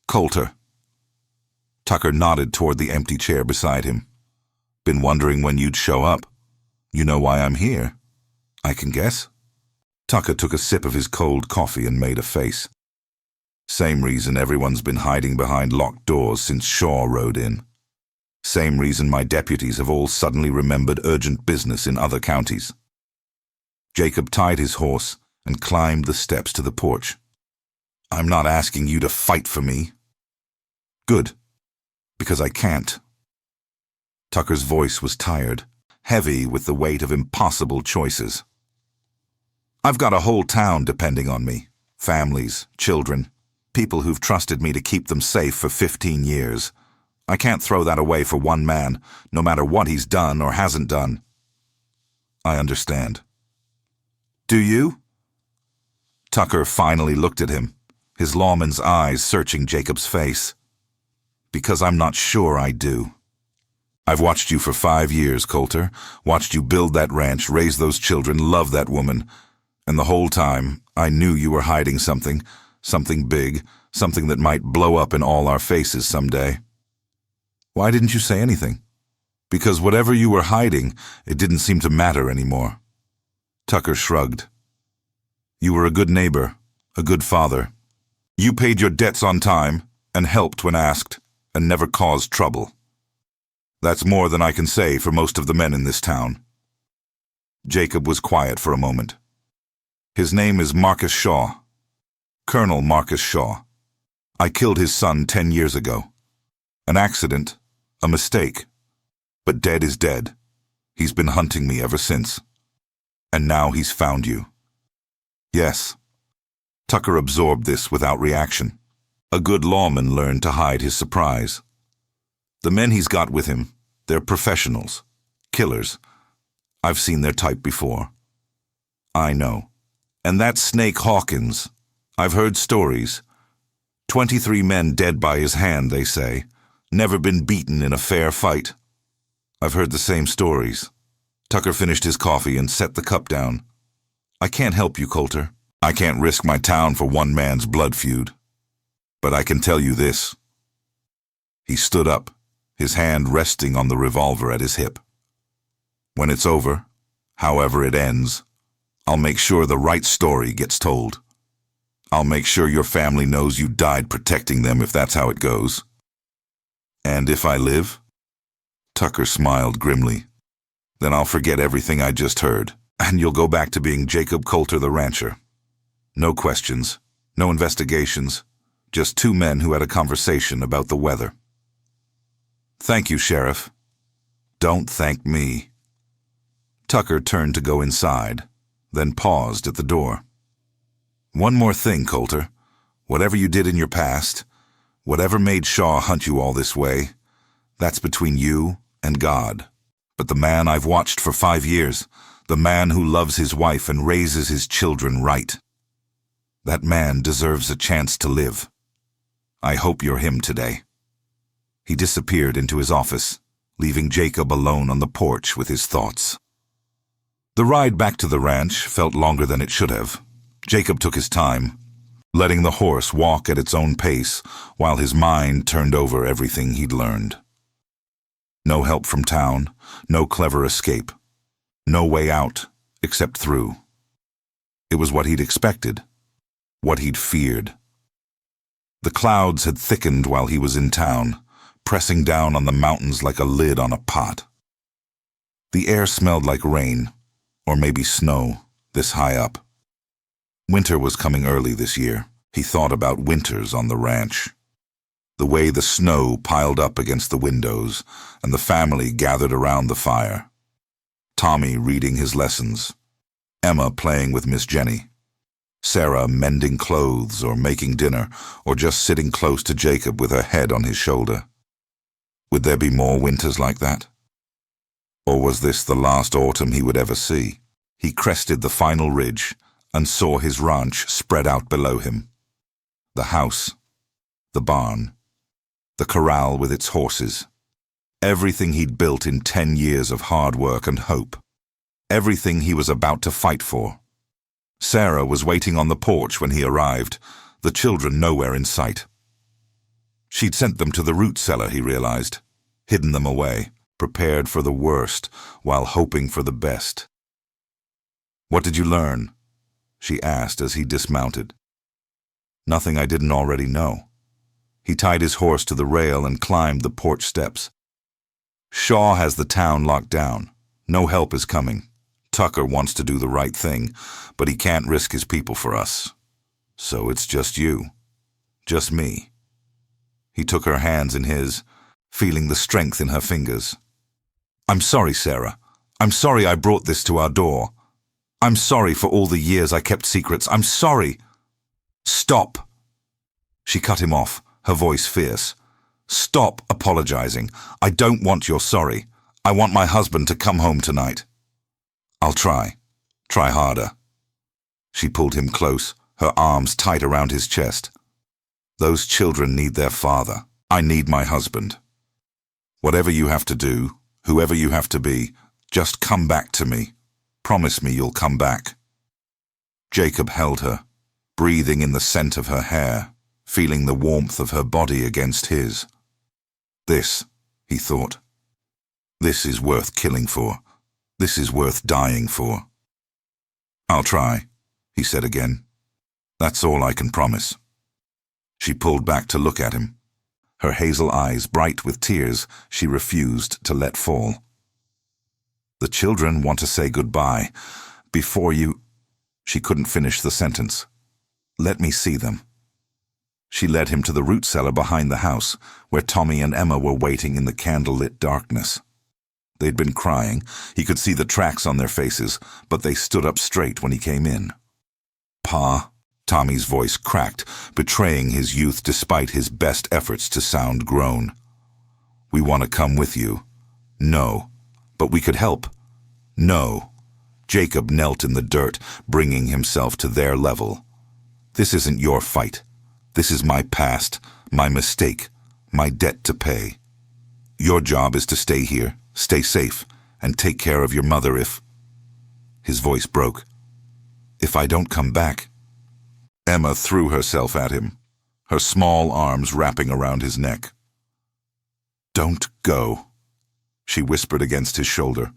Colter. Tucker nodded toward the empty chair beside him. Been wondering when you'd show up. You know why I'm here? I can guess. Tucker took a sip of his cold coffee and made a face. Same reason everyone's been hiding behind locked doors since Shaw rode in. Same reason my deputies have all suddenly remembered urgent business in other counties. Jacob tied his horse and climbed the steps to the porch. I'm not asking you to fight for me. Good, because I can't. Tucker's voice was tired, heavy with the weight of impossible choices. I've got a whole town depending on me. Families, children, people who've trusted me to keep them safe for 15 years. I can't throw that away for one man, no matter what he's done or hasn't done. I understand. Do you? Tucker finally looked at him, his lawman's eyes searching Jacob's face. Because I'm not sure I do. I've watched you for 5 years, Colter, watched you build that ranch, raise those children, love that woman, and the whole time I knew you were hiding something big, something that might blow up in all our faces someday. Why didn't you say anything? Because whatever you were hiding, it didn't seem to matter anymore. Tucker shrugged. You were a good neighbor, a good father. You paid your debts on time and helped when asked, and never caused trouble. That's more than I can say for most of the men in this town. Jacob was quiet for a moment. His name is Marcus Shaw. Colonel Marcus Shaw. I killed his son 10 years ago. An accident, a mistake. But dead is dead. He's been hunting me ever since. And now he's found you. Yes. Tucker absorbed this without reaction. A good lawman learned to hide his surprise. The men he's got with him, they're professionals. Killers. I've seen their type before. I know. And that snake Hawkins. I've heard stories. 23 men dead by his hand, they say. Never been beaten in a fair fight. I've heard the same stories. Tucker finished his coffee and set the cup down. I can't help you, Colter. I can't risk my town for one man's blood feud. But I can tell you this. He stood up, his hand resting on the revolver at his hip. When it's over, however it ends, I'll make sure the right story gets told. I'll make sure your family knows you died protecting them if that's how it goes. And if I live? Tucker smiled grimly. Then I'll forget everything I just heard, and you'll go back to being Jacob Colter the rancher. No questions, no investigations, just 2 men who had a conversation about the weather. Thank you, Sheriff. Don't thank me. Tucker turned to go inside, then paused at the door. One more thing, Colter. Whatever you did in your past, whatever made Shaw hunt you all this way, that's between you and God. But the man I've watched for 5 years, the man who loves his wife and raises his children right, that man deserves a chance to live. I hope you're him today. He disappeared into his office, leaving Jacob alone on the porch with his thoughts. The ride back to the ranch felt longer than it should have. Jacob took his time, letting the horse walk at its own pace while his mind turned over everything he'd learned. No help from town, no clever escape, no way out except through. It was what he'd expected, what he'd feared. The clouds had thickened while he was in town, pressing down on the mountains like a lid on a pot. The air smelled like rain, or maybe snow, this high up. Winter was coming early this year. He thought about winters on the ranch. The way the snow piled up against the windows and the family gathered around the fire. Tommy reading his lessons. Emma playing with Miss Jenny. Sarah mending clothes or making dinner or just sitting close to Jacob with her head on his shoulder. Would there be more winters like that? Or was this the last autumn he would ever see? He crested the final ridge and saw his ranch spread out below him. The house, the barn, the corral with its horses. Everything he'd built in 10 years of hard work and hope. Everything he was about to fight for. Sarah was waiting on the porch when he arrived, the children nowhere in sight. She'd sent them to the root cellar, he realized, hidden them away, prepared for the worst while hoping for the best. "What did you learn?" she asked as he dismounted. "Nothing I didn't already know." He tied his horse to the rail and climbed the porch steps. "Shaw has the town locked down. No help is coming. Tucker wants to do the right thing, but he can't risk his people for us. So it's just you. Just me." He took her hands in his, feeling the strength in her fingers. "I'm sorry, Sarah. I'm sorry I brought this to our door. I'm sorry for all the years I kept secrets. I'm sorry." "Stop." She cut him off, her voice fierce. "Stop apologizing. I don't want your sorry. I want my husband to come home tonight." "I'll try. Try harder." She pulled him close, her arms tight around his chest. "Those children need their father. I need my husband. Whatever you have to do, whoever you have to be, just come back to me. Promise me you'll come back." Jacob held her, breathing in the scent of her hair, feeling the warmth of her body against his. This, he thought. This is worth killing for. This is worth dying for. "I'll try," he said again. "That's all I can promise." She pulled back to look at him. Her hazel eyes bright with tears she refused to let fall. "The children want to say goodbye. Before you—" She couldn't finish the sentence. "Let me see them." She led him to the root cellar behind the house, where Tommy and Emma were waiting in the candle-lit darkness. They'd been crying. He could see the tracks on their faces, but they stood up straight when he came in. "Pa," Tommy's voice cracked, betraying his youth despite his best efforts to sound grown. "We want to come with you." "No. But we could help." "No." Jacob knelt in the dirt, bringing himself to their level. "This isn't your fight. This is my past, my mistake, my debt to pay. Your job is to stay here, stay safe, and take care of your mother if—" His voice broke. "If I don't come back." Emma threw herself at him, her small arms wrapping around his neck. "Don't go," she whispered against his shoulder.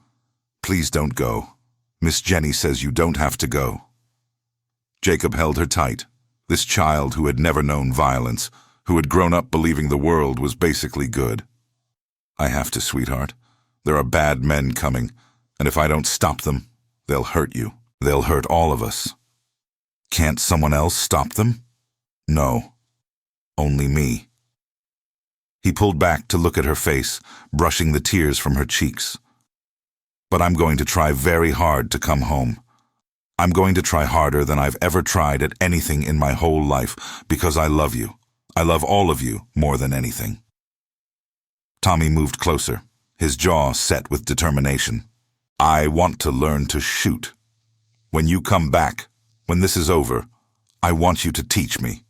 "Please don't go. Miss Jenny says you don't have to go." Jacob held her tight, this child who had never known violence, who had grown up believing the world was basically good. "I have to, sweetheart. There are bad men coming, and if I don't stop them, they'll hurt you. They'll hurt all of us." "Can't someone else stop them?" "No. Only me." He pulled back to look at her face, brushing the tears from her cheeks. "But I'm going to try very hard to come home. I'm going to try harder than I've ever tried at anything in my whole life, because I love you. I love all of you more than anything." Tommy moved closer, his jaw set with determination. "I want to learn to shoot. When you come back, when this is over, I want you to teach me."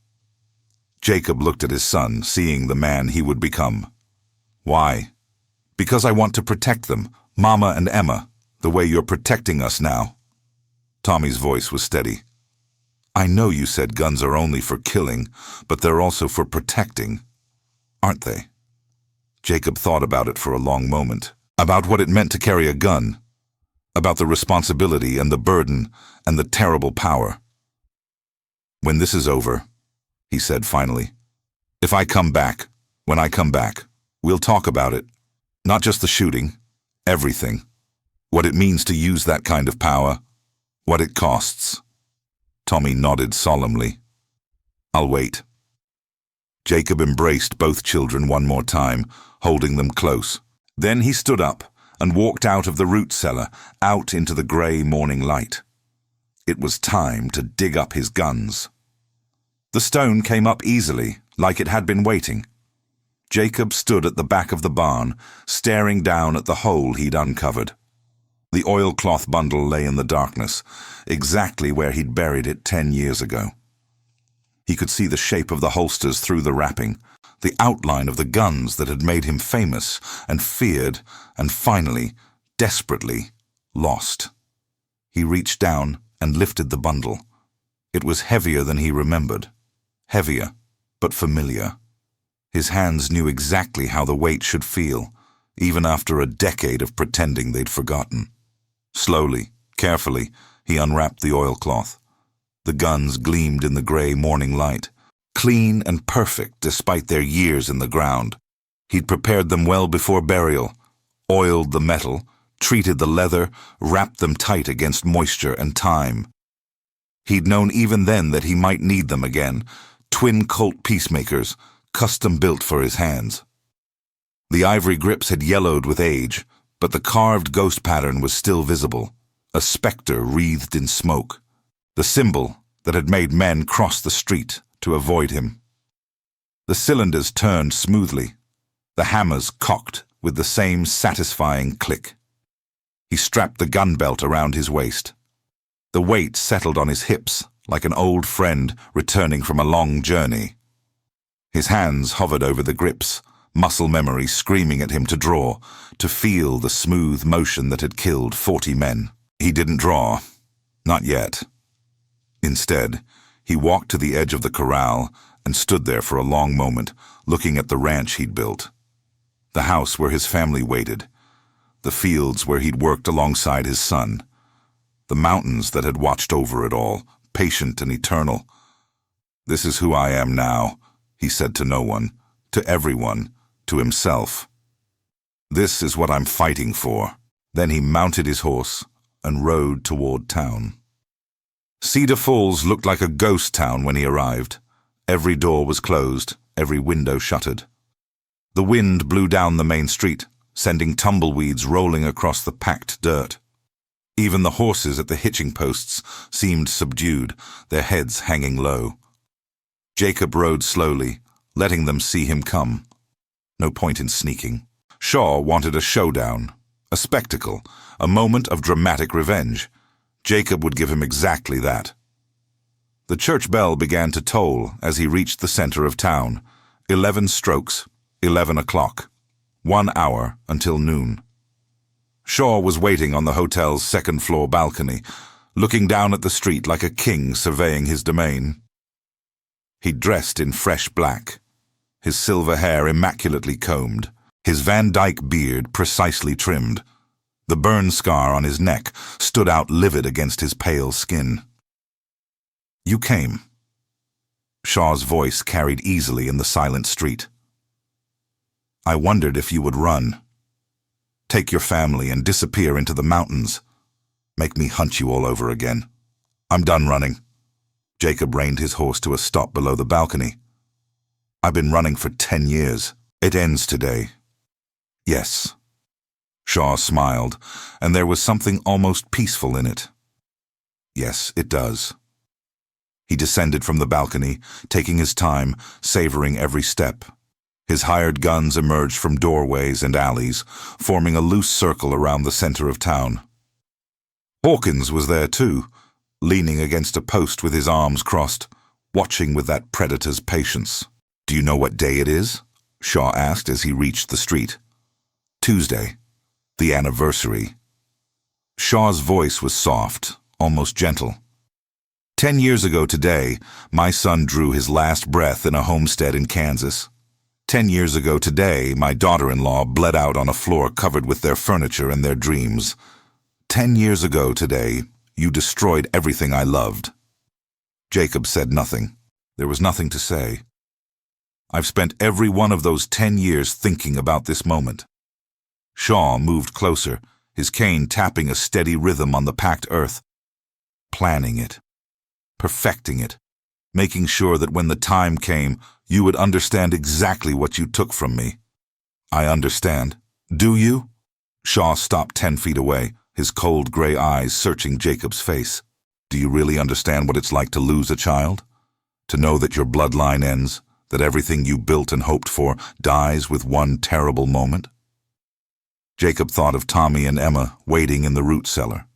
Jacob looked at his son, seeing the man he would become. Why? Because I want to protect them, Mama and Emma, the way you're protecting us now. Tommy's voice was steady. I know you said guns are only for killing, but they're also for protecting, aren't they? Jacob thought about it for a long moment, about what it meant to carry a gun, about the responsibility and the burden and the terrible power. When this is over, he said finally, if I come back, when I come back, we'll talk about it. Not just the shooting, everything. What it means to use that kind of power, what it costs. Tommy nodded solemnly. I'll wait. Jacob embraced both children one more time, holding them close. Then he stood up and walked out of the root cellar, out into the grey morning light. It was time to dig up his guns. The stone came up easily, like it had been waiting. Jacob stood at the back of the barn, staring down at the hole he'd uncovered. The oilcloth bundle lay in the darkness, exactly where he'd buried it 10 years ago. He could see the shape of the holsters through the wrapping, the outline of the guns that had made him famous and feared and finally, desperately, lost. He reached down and lifted the bundle. It was heavier than he remembered. Heavier, but familiar. His hands knew exactly how the weight should feel, even after a decade of pretending they'd forgotten. Slowly, carefully, he unwrapped the oilcloth. The guns gleamed in the grey morning light, clean and perfect despite their years in the ground. He'd prepared them well before burial, oiled the metal, treated the leather, wrapped them tight against moisture and time. He'd known even then that he might need them again, twin Colt peacemakers, custom-built for his hands. The ivory grips had yellowed with age, but the carved ghost pattern was still visible, a spectre wreathed in smoke, the symbol that had made men cross the street to avoid him. The cylinders turned smoothly, the hammers cocked with the same satisfying click. He strapped the gun belt around his waist. The weight settled on his hips like an old friend returning from a long journey. His hands hovered over the grips, muscle memory screaming at him to draw, to feel the smooth motion that had killed 40 men. He didn't draw. Not yet. Instead, he walked to the edge of the corral and stood there for a long moment, looking at the ranch he'd built. The house where his family waited. The fields where he'd worked alongside his son. The mountains that had watched over it all, patient and eternal. This is who I am now, he said to no one, to everyone, to himself. This is what I'm fighting for. Then he mounted his horse and rode toward town. Cedar Falls looked like a ghost town when he arrived. Every door was closed, every window shuttered. The wind blew down the main street, sending tumbleweeds rolling across the packed dirt. Even the horses at the hitching posts seemed subdued, their heads hanging low. Jacob rode slowly, letting them see him come. No point in sneaking. Shaw wanted a showdown, a spectacle, a moment of dramatic revenge. Jacob would give him exactly that. The church bell began to toll as he reached the center of town. 11 strokes, 11 o'clock. 1 hour until noon. Shaw was waiting on the hotel's second-floor balcony, looking down at the street like a king surveying his domain. He dressed in fresh black, his silver hair immaculately combed, his Van Dyke beard precisely trimmed. The burn scar on his neck stood out livid against his pale skin. You came. Shaw's voice carried easily in the silent street. I wondered if you would run. Take your family and disappear into the mountains. Make me hunt you all over again. I'm done running. Jacob reined his horse to a stop below the balcony. I've been running for 10 years. It ends today. Yes. Shaw smiled, and there was something almost peaceful in it. Yes, it does. He descended from the balcony, taking his time, savoring every step. His hired guns emerged from doorways and alleys, forming a loose circle around the center of town. Hawkins was there too, leaning against a post with his arms crossed, watching with that predator's patience. Do you know what day it is? Shaw asked as he reached the street. Tuesday, the anniversary. Shaw's voice was soft, almost gentle. 10 years ago today, my son drew his last breath in a homestead in Kansas. 10 years ago today, my daughter-in-law bled out on a floor covered with their furniture and their dreams. 10 years ago today, you destroyed everything I loved. Jacob said nothing. There was nothing to say. I've spent every one of those 10 years thinking about this moment. Shaw moved closer, his cane tapping a steady rhythm on the packed earth. Planning it. Perfecting it. Making sure that when the time came, you would understand exactly what you took from me. I understand. Do you? Shaw stopped 10 feet away, his cold gray eyes searching Jacob's face. Do you really understand what it's like to lose a child? To know that your bloodline ends, that everything you built and hoped for dies with one terrible moment? Jacob thought of Tommy and Emma waiting in the root cellar.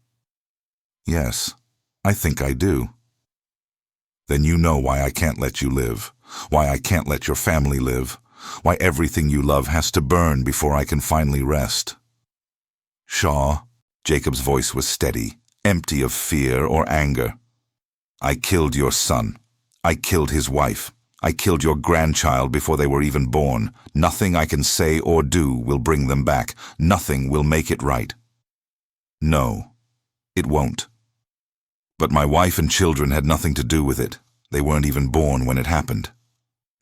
Yes, I think I do. Then you know why I can't let you live, why I can't let your family live, why everything you love has to burn before I can finally rest. Shaw, Jacob's voice was steady, empty of fear or anger. I killed your son. I killed his wife. I killed your grandchild before they were even born. Nothing I can say or do will bring them back. Nothing will make it right. No, it won't. But my wife and children had nothing to do with it. They weren't even born when it happened.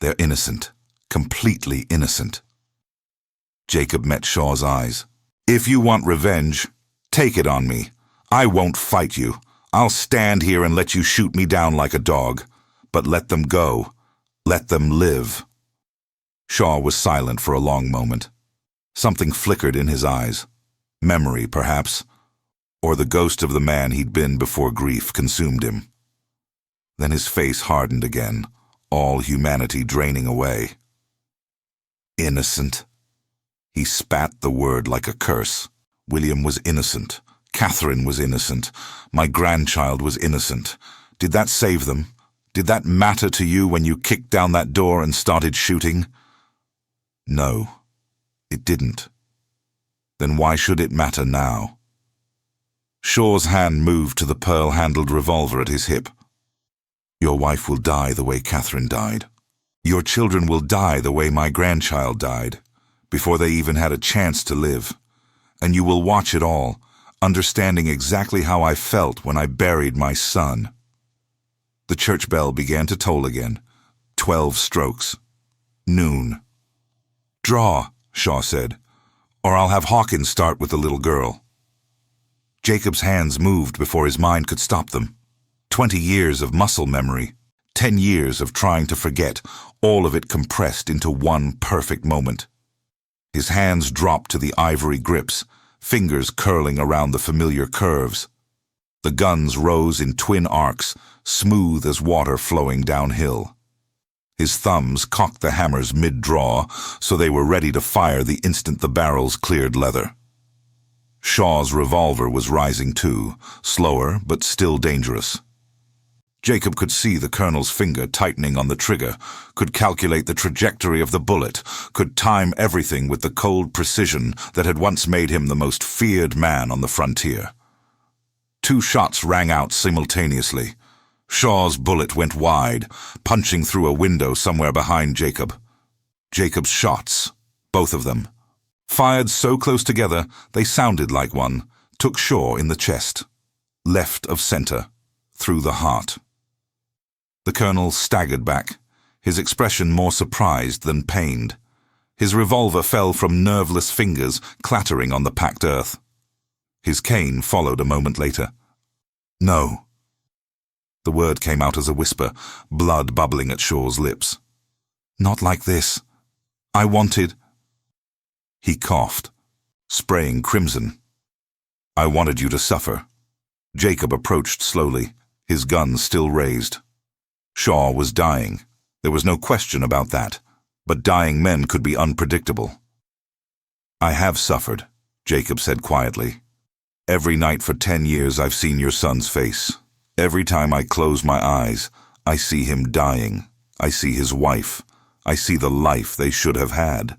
They're innocent, completely innocent. Jacob met Shaw's eyes. If you want revenge, take it on me. I won't fight you. I'll stand here and let you shoot me down like a dog. But let them go. Let them live. Shaw was silent for a long moment. Something flickered in his eyes. Memory, perhaps, or the ghost of the man he'd been before grief consumed him. Then his face hardened again, all humanity draining away. Innocent. He spat the word like a curse. William was innocent. Catherine was innocent. My grandchild was innocent. Did that save them? Did that matter to you when you kicked down that door and started shooting? No, it didn't. Then why should it matter now? Shaw's hand moved to the pearl-handled revolver at his hip. Your wife will die the way Catherine died. Your children will die the way my grandchild died, before they even had a chance to live. And you will watch it all, understanding exactly how I felt when I buried my son. The church bell began to toll again. 12 strokes. Noon. Draw, Shaw said, or I'll have Hawkins start with the little girl. Jacob's hands moved before his mind could stop them. 20 years of muscle memory, 10 years of trying to forget, all of it compressed into one perfect moment. His hands dropped to the ivory grips, fingers curling around the familiar curves. The guns rose in twin arcs, smooth as water flowing downhill. His thumbs cocked the hammers mid-draw, so they were ready to fire the instant the barrels cleared leather. Shaw's revolver was rising too, slower but still dangerous. Jacob could see the colonel's finger tightening on the trigger, could calculate the trajectory of the bullet, could time everything with the cold precision that had once made him the most feared man on the frontier. 2 shots rang out simultaneously. Shaw's bullet went wide, punching through a window somewhere behind Jacob. Jacob's shots, both of them, fired so close together they sounded like one, took Shaw in the chest, left of center, through the heart. The colonel staggered back, his expression more surprised than pained. His revolver fell from nerveless fingers, clattering on the packed earth. His cane followed a moment later. No. The word came out as a whisper, blood bubbling at Shaw's lips. Not like this. I wanted... He coughed, spraying crimson. I wanted you to suffer. Jacob approached slowly, his gun still raised. Shaw was dying. There was no question about that. But dying men could be unpredictable. I have suffered, Jacob said quietly. Every night for 10 years I've seen your son's face. Every time I close my eyes, I see him dying. I see his wife. I see the life they should have had."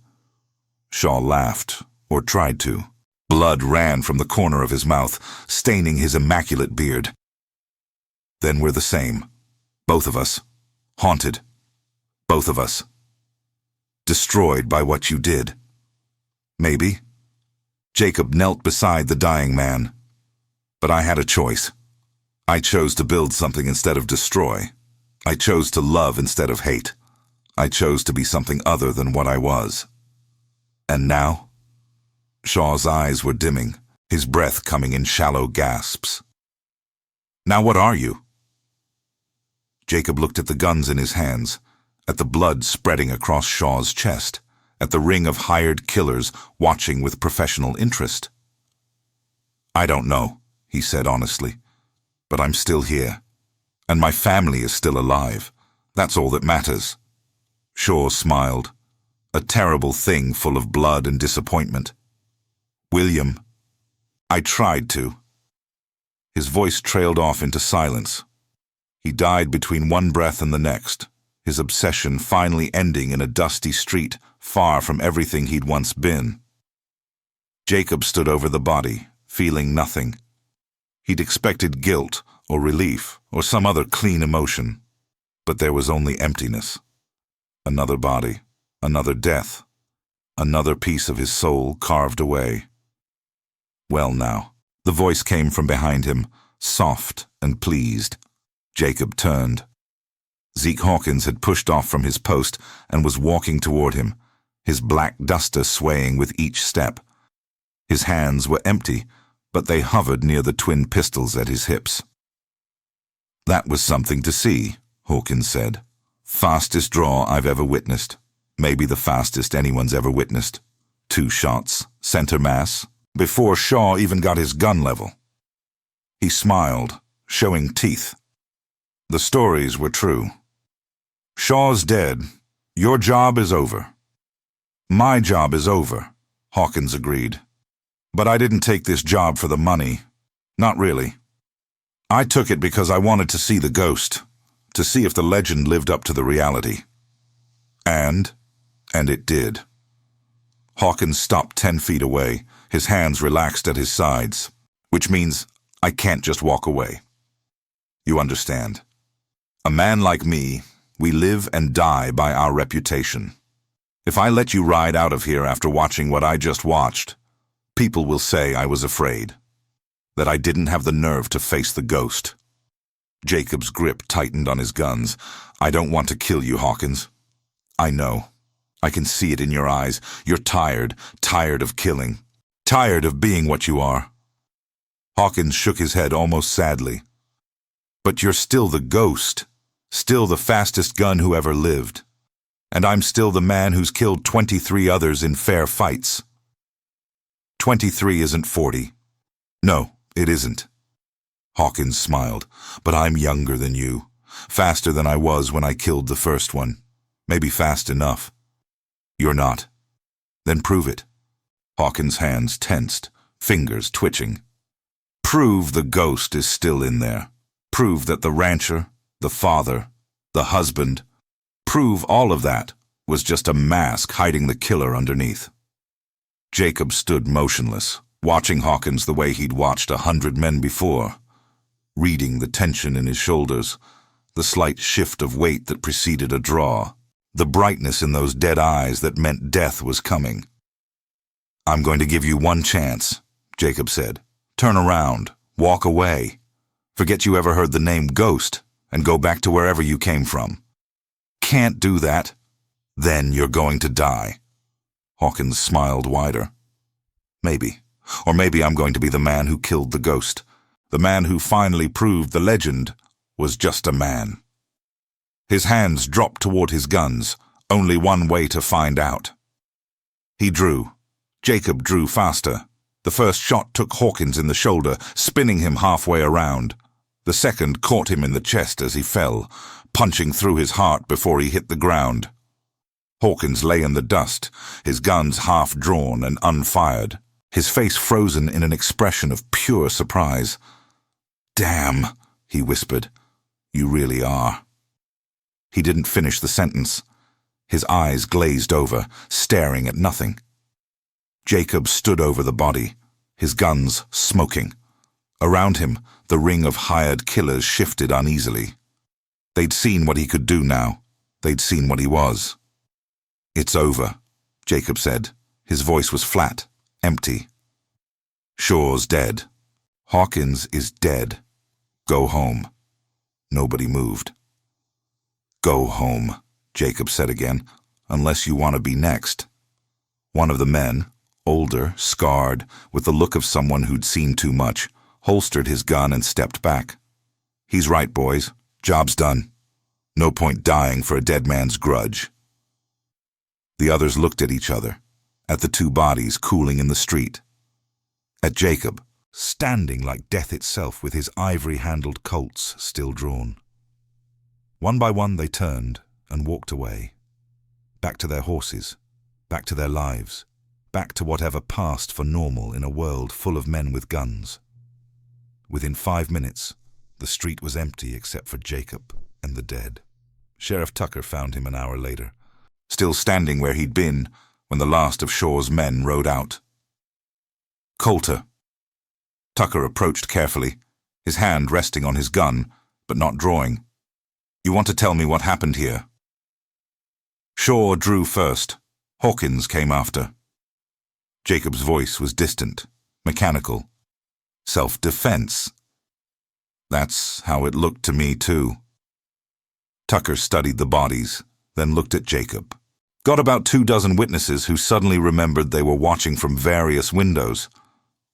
Shaw laughed, or tried to. Blood ran from the corner of his mouth, staining his immaculate beard. "Then we're the same. Both of us. Haunted. Both of us. Destroyed by what you did. Maybe." Jacob knelt beside the dying man. "But I had a choice. I chose to build something instead of destroy. I chose to love instead of hate. I chose to be something other than what I was. And now?" Shaw's eyes were dimming, his breath coming in shallow gasps. "Now what are you?" Jacob looked at the guns in his hands, at the blood spreading across Shaw's chest, at the ring of hired killers watching with professional interest. "I don't know," he said honestly, "but I'm still here. And my family is still alive. That's all that matters." Shaw smiled, a terrible thing full of blood and disappointment. "William, I tried to." His voice trailed off into silence. He died between one breath and the next, his obsession finally ending in a dusty street far from everything he'd once been. Jacob stood over the body, feeling nothing. He'd expected guilt or relief or some other clean emotion, but there was only emptiness. Another body, another death, another piece of his soul carved away. "Well now," the voice came from behind him, soft and pleased. Jacob turned. Zeke Hawkins had pushed off from his post and was walking toward him, his black duster swaying with each step. His hands were empty, but they hovered near the twin pistols at his hips. "That was something to see," Hawkins said. "Fastest draw I've ever witnessed. Maybe the fastest anyone's ever witnessed. 2 shots, center mass, before Shaw even got his gun level." He smiled, showing teeth. The stories were true. "Shaw's dead. Your job is over." "My job is over," Hawkins agreed. "But I didn't take this job for the money. Not really. I took it because I wanted to see the ghost, to see if the legend lived up to the reality. And it did." Hawkins stopped 10 feet away, his hands relaxed at his sides, "which means I can't just walk away. You understand? A man like me, we live and die by our reputation. If I let you ride out of here after watching what I just watched, people will say I was afraid, that I didn't have the nerve to face the ghost." Jacob's grip tightened on his guns. "I don't want to kill you, Hawkins. I know. I can see it in your eyes. You're tired of killing, tired of being what you are." Hawkins shook his head almost sadly. "But you're still the ghost, still the fastest gun who ever lived. And I'm still the man who's killed 23 others in fair fights. 23 isn't 40. No, it isn't." Hawkins smiled. "But I'm younger than you, faster than I was when I killed the first one. Maybe fast enough. You're not. Then prove it." Hawkins' hands tensed, fingers twitching. "Prove the ghost is still in there. Prove that the rancher, the father, the husband, prove all of that was just a mask hiding the killer underneath." Jacob stood motionless, watching Hawkins the way he'd watched 100 men before, reading the tension in his shoulders, the slight shift of weight that preceded a draw, the brightness in those dead eyes that meant death was coming. "I'm going to give you one chance," Jacob said. "Turn around, walk away. Forget you ever heard the name Ghost, and go back to wherever you came from. Can't do that? Then you're going to die." Hawkins smiled wider. "Maybe. Or maybe I'm going to be the man who killed the ghost, the man who finally proved the legend was just a man." His hands dropped toward his guns, only one way to find out. He drew. Jacob drew faster. The first shot took Hawkins in the shoulder, spinning him halfway around. The second caught him in the chest as he fell, punching through his heart before he hit the ground. Hawkins lay in the dust, his guns half drawn and unfired, his face frozen in an expression of pure surprise. "Damn," he whispered. "You really are." He didn't finish the sentence. his eyes glazed over, staring at nothing. Jacob stood over the body, his guns smoking. Around him, the ring of hired killers shifted uneasily. They'd seen what he could do now. They'd seen what he was. "It's over," Jacob said. His voice was flat, empty. "Shaw's dead. Hawkins is dead. Go home." Nobody moved. "Go home," Jacob said again, "unless you want to be next." One of the men, older, scarred, with the look of someone who'd seen too much, holstered his gun and stepped back. "He's right, boys. Job's done. No point dying for a dead man's grudge." The others looked at each other, at the two bodies cooling in the street, at Jacob, standing like death itself with his ivory-handled Colts still drawn. One by one they turned and walked away, back to their horses, back to their lives, back to whatever passed for normal in a world full of men with guns. Within 5 minutes, the street was empty except for Jacob and the dead. Sheriff Tucker found him an hour later, still standing where he'd been when the last of Shaw's men rode out. "Colter." Tucker approached carefully, his hand resting on his gun, but not drawing. "You want to tell me what happened here?" Shaw drew first. Hawkins came after. Jacob's voice was distant, mechanical. "Self-defense." "That's how it looked to me, too." Tucker studied the bodies, then looked at Jacob. "Got about 24 witnesses who suddenly remembered they were watching from various windows.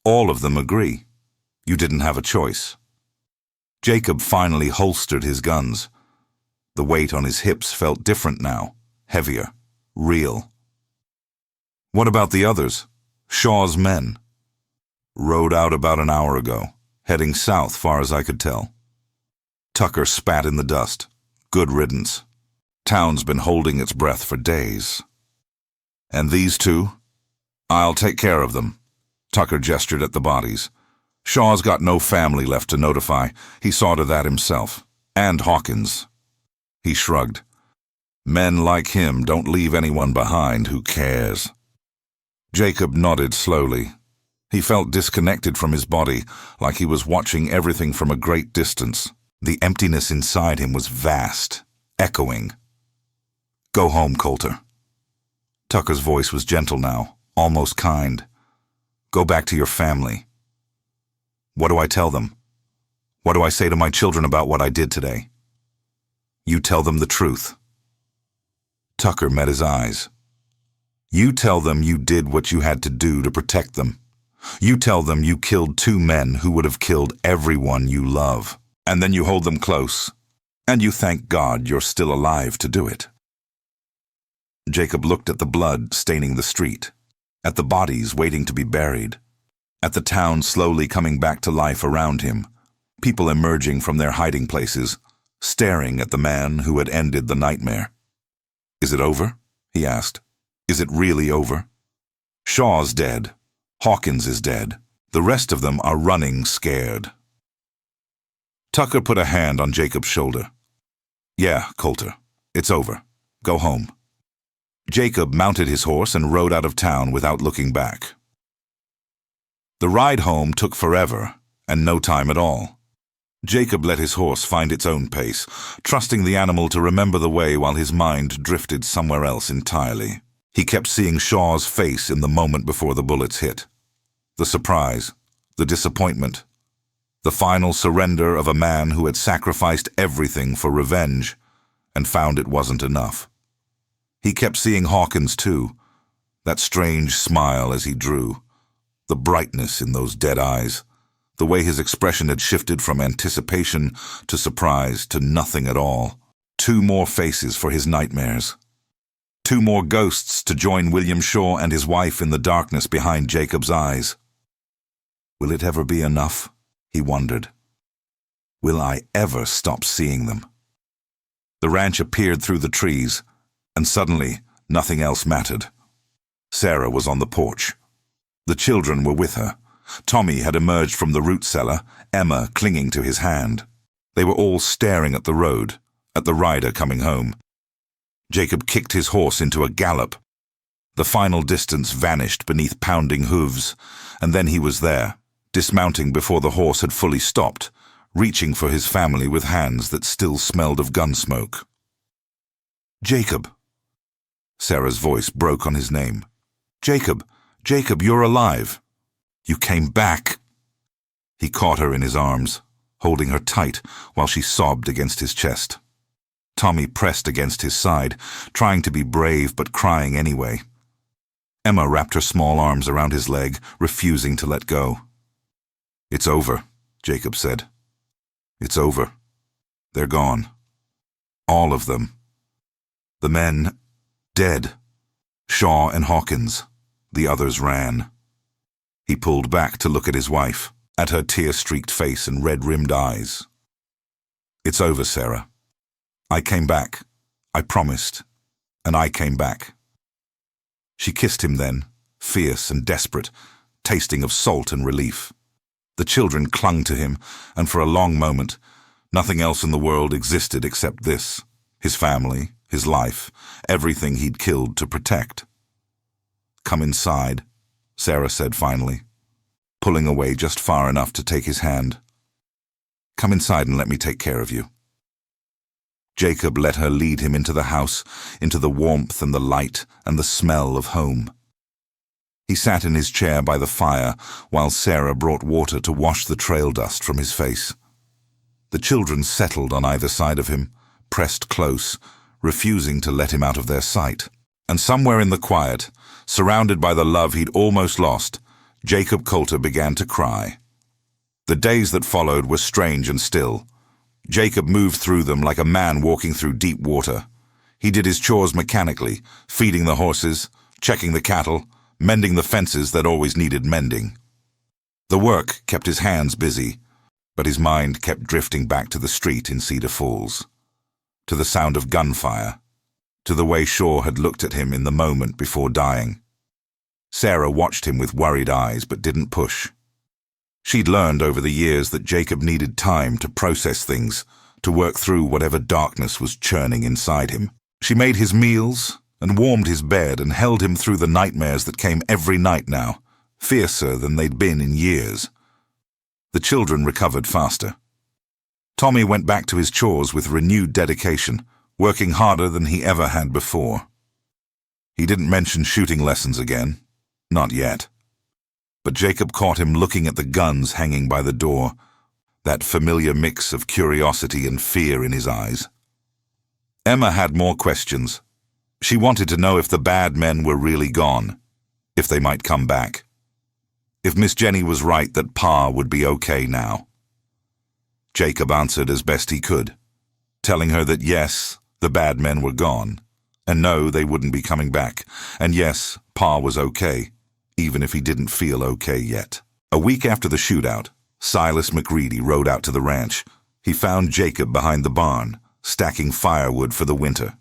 All of them agree. You didn't have a choice." Jacob finally holstered his guns. The weight on his hips felt different now, heavier, real. "What about the others? Shaw's men?" "Rode out about an hour ago, heading south far as I could tell." Tucker spat in the dust. "Good riddance. Town's been holding its breath for days." "And these two?" "I'll take care of them." Tucker gestured at the bodies. "Shaw's got no family left to notify. He saw to that himself. And Hawkins." He shrugged. "Men like him don't leave anyone behind who cares." Jacob nodded slowly. He felt disconnected from his body, like he was watching everything from a great distance. The emptiness inside him was vast, echoing. "Go home, Colter." Tucker's voice was gentle now, almost kind. "Go back to your family." "What do I tell them? What do I say to my children about what I did today?" "You tell them the truth." Tucker met his eyes. "You tell them you did what you had to do to protect them. You tell them you killed 2 men who would have killed everyone you love. And then you hold them close, and you thank God you're still alive to do it." Jacob looked at the blood staining the street, at the bodies waiting to be buried, at the town slowly coming back to life around him, people emerging from their hiding places, staring at the man who had ended the nightmare. "Is it over?" he asked. "Is it really over? Shaw's dead. Hawkins is dead. The rest of them are running scared." Tucker put a hand on Jacob's shoulder. "Yeah, Colter, it's over. Go home." Jacob mounted his horse and rode out of town without looking back. The ride home took forever, and no time at all. Jacob let his horse find its own pace, trusting the animal to remember the way while his mind drifted somewhere else entirely. He kept seeing Shaw's face in the moment before the bullets hit. The surprise, the disappointment, the final surrender of a man who had sacrificed everything for revenge and found it wasn't enough. He kept seeing Hawkins too, that strange smile as he drew, the brightness in those dead eyes, the way his expression had shifted from anticipation to surprise to nothing at all. 2 more faces for his nightmares. 2 more ghosts to join William Shaw and his wife in the darkness behind Jacob's eyes. Will it ever be enough? He wondered. Will I ever stop seeing them? The ranch appeared through the trees, and suddenly nothing else mattered. Sarah was on the porch. The children were with her. Tommy had emerged from the root cellar, Emma clinging to his hand. They were all staring at the road, at the rider coming home. Jacob kicked his horse into a gallop. The final distance vanished beneath pounding hooves, and then he was there, dismounting before the horse had fully stopped, reaching for his family with hands that still smelled of gun smoke. "Jacob." Sarah's voice broke on his name. "Jacob, Jacob, you're alive. You came back." He caught her in his arms, holding her tight while she sobbed against his chest. Tommy pressed against his side, trying to be brave but crying anyway. Emma wrapped her small arms around his leg, refusing to let go. "It's over," Jacob said. "It's over. They're gone. All of them. The men, dead. Shaw and Hawkins. The others ran." He pulled back to look at his wife, at her tear-streaked face and red-rimmed eyes. "It's over, Sarah. I came back. I promised. And I came back." She kissed him then, fierce and desperate, tasting of salt and relief. The children clung to him, and for a long moment, nothing else in the world existed except this, his family, his life, everything he'd killed to protect. "Come inside," Sarah said finally, pulling away just far enough to take his hand. "Come inside and let me take care of you." Jacob let her lead him into the house, into the warmth and the light and the smell of home. He sat in his chair by the fire while Sarah brought water to wash the trail dust from his face. The children settled on either side of him, pressed close, refusing to let him out of their sight. And somewhere in the quiet, surrounded by the love he'd almost lost, Jacob Colter began to cry. The days that followed were strange and still. Jacob moved through them like a man walking through deep water. He did his chores mechanically, feeding the horses, checking the cattle, mending the fences that always needed mending. The work kept his hands busy, but his mind kept drifting back to the street in Cedar Falls, to the sound of gunfire, to the way Shaw had looked at him in the moment before dying. Sarah watched him with worried eyes but didn't push. She'd learned over the years that Jacob needed time to process things, to work through whatever darkness was churning inside him. She made his meals and warmed his bed and held him through the nightmares that came every night now, fiercer than they'd been in years. The children recovered faster. Tommy went back to his chores with renewed dedication, working harder than he ever had before. He didn't mention shooting lessons again, not yet. But Jacob caught him looking at the guns hanging by the door, that familiar mix of curiosity and fear in his eyes. Emma had more questions. She wanted to know if the bad men were really gone, if they might come back, if Miss Jenny was right that Pa would be okay now. Jacob answered as best he could, telling her that yes, the bad men were gone, and no, they wouldn't be coming back, and yes, Pa was okay, even if he didn't feel okay yet. A week after the shootout, Silas McReady rode out to the ranch. He found Jacob behind the barn, stacking firewood for the winter.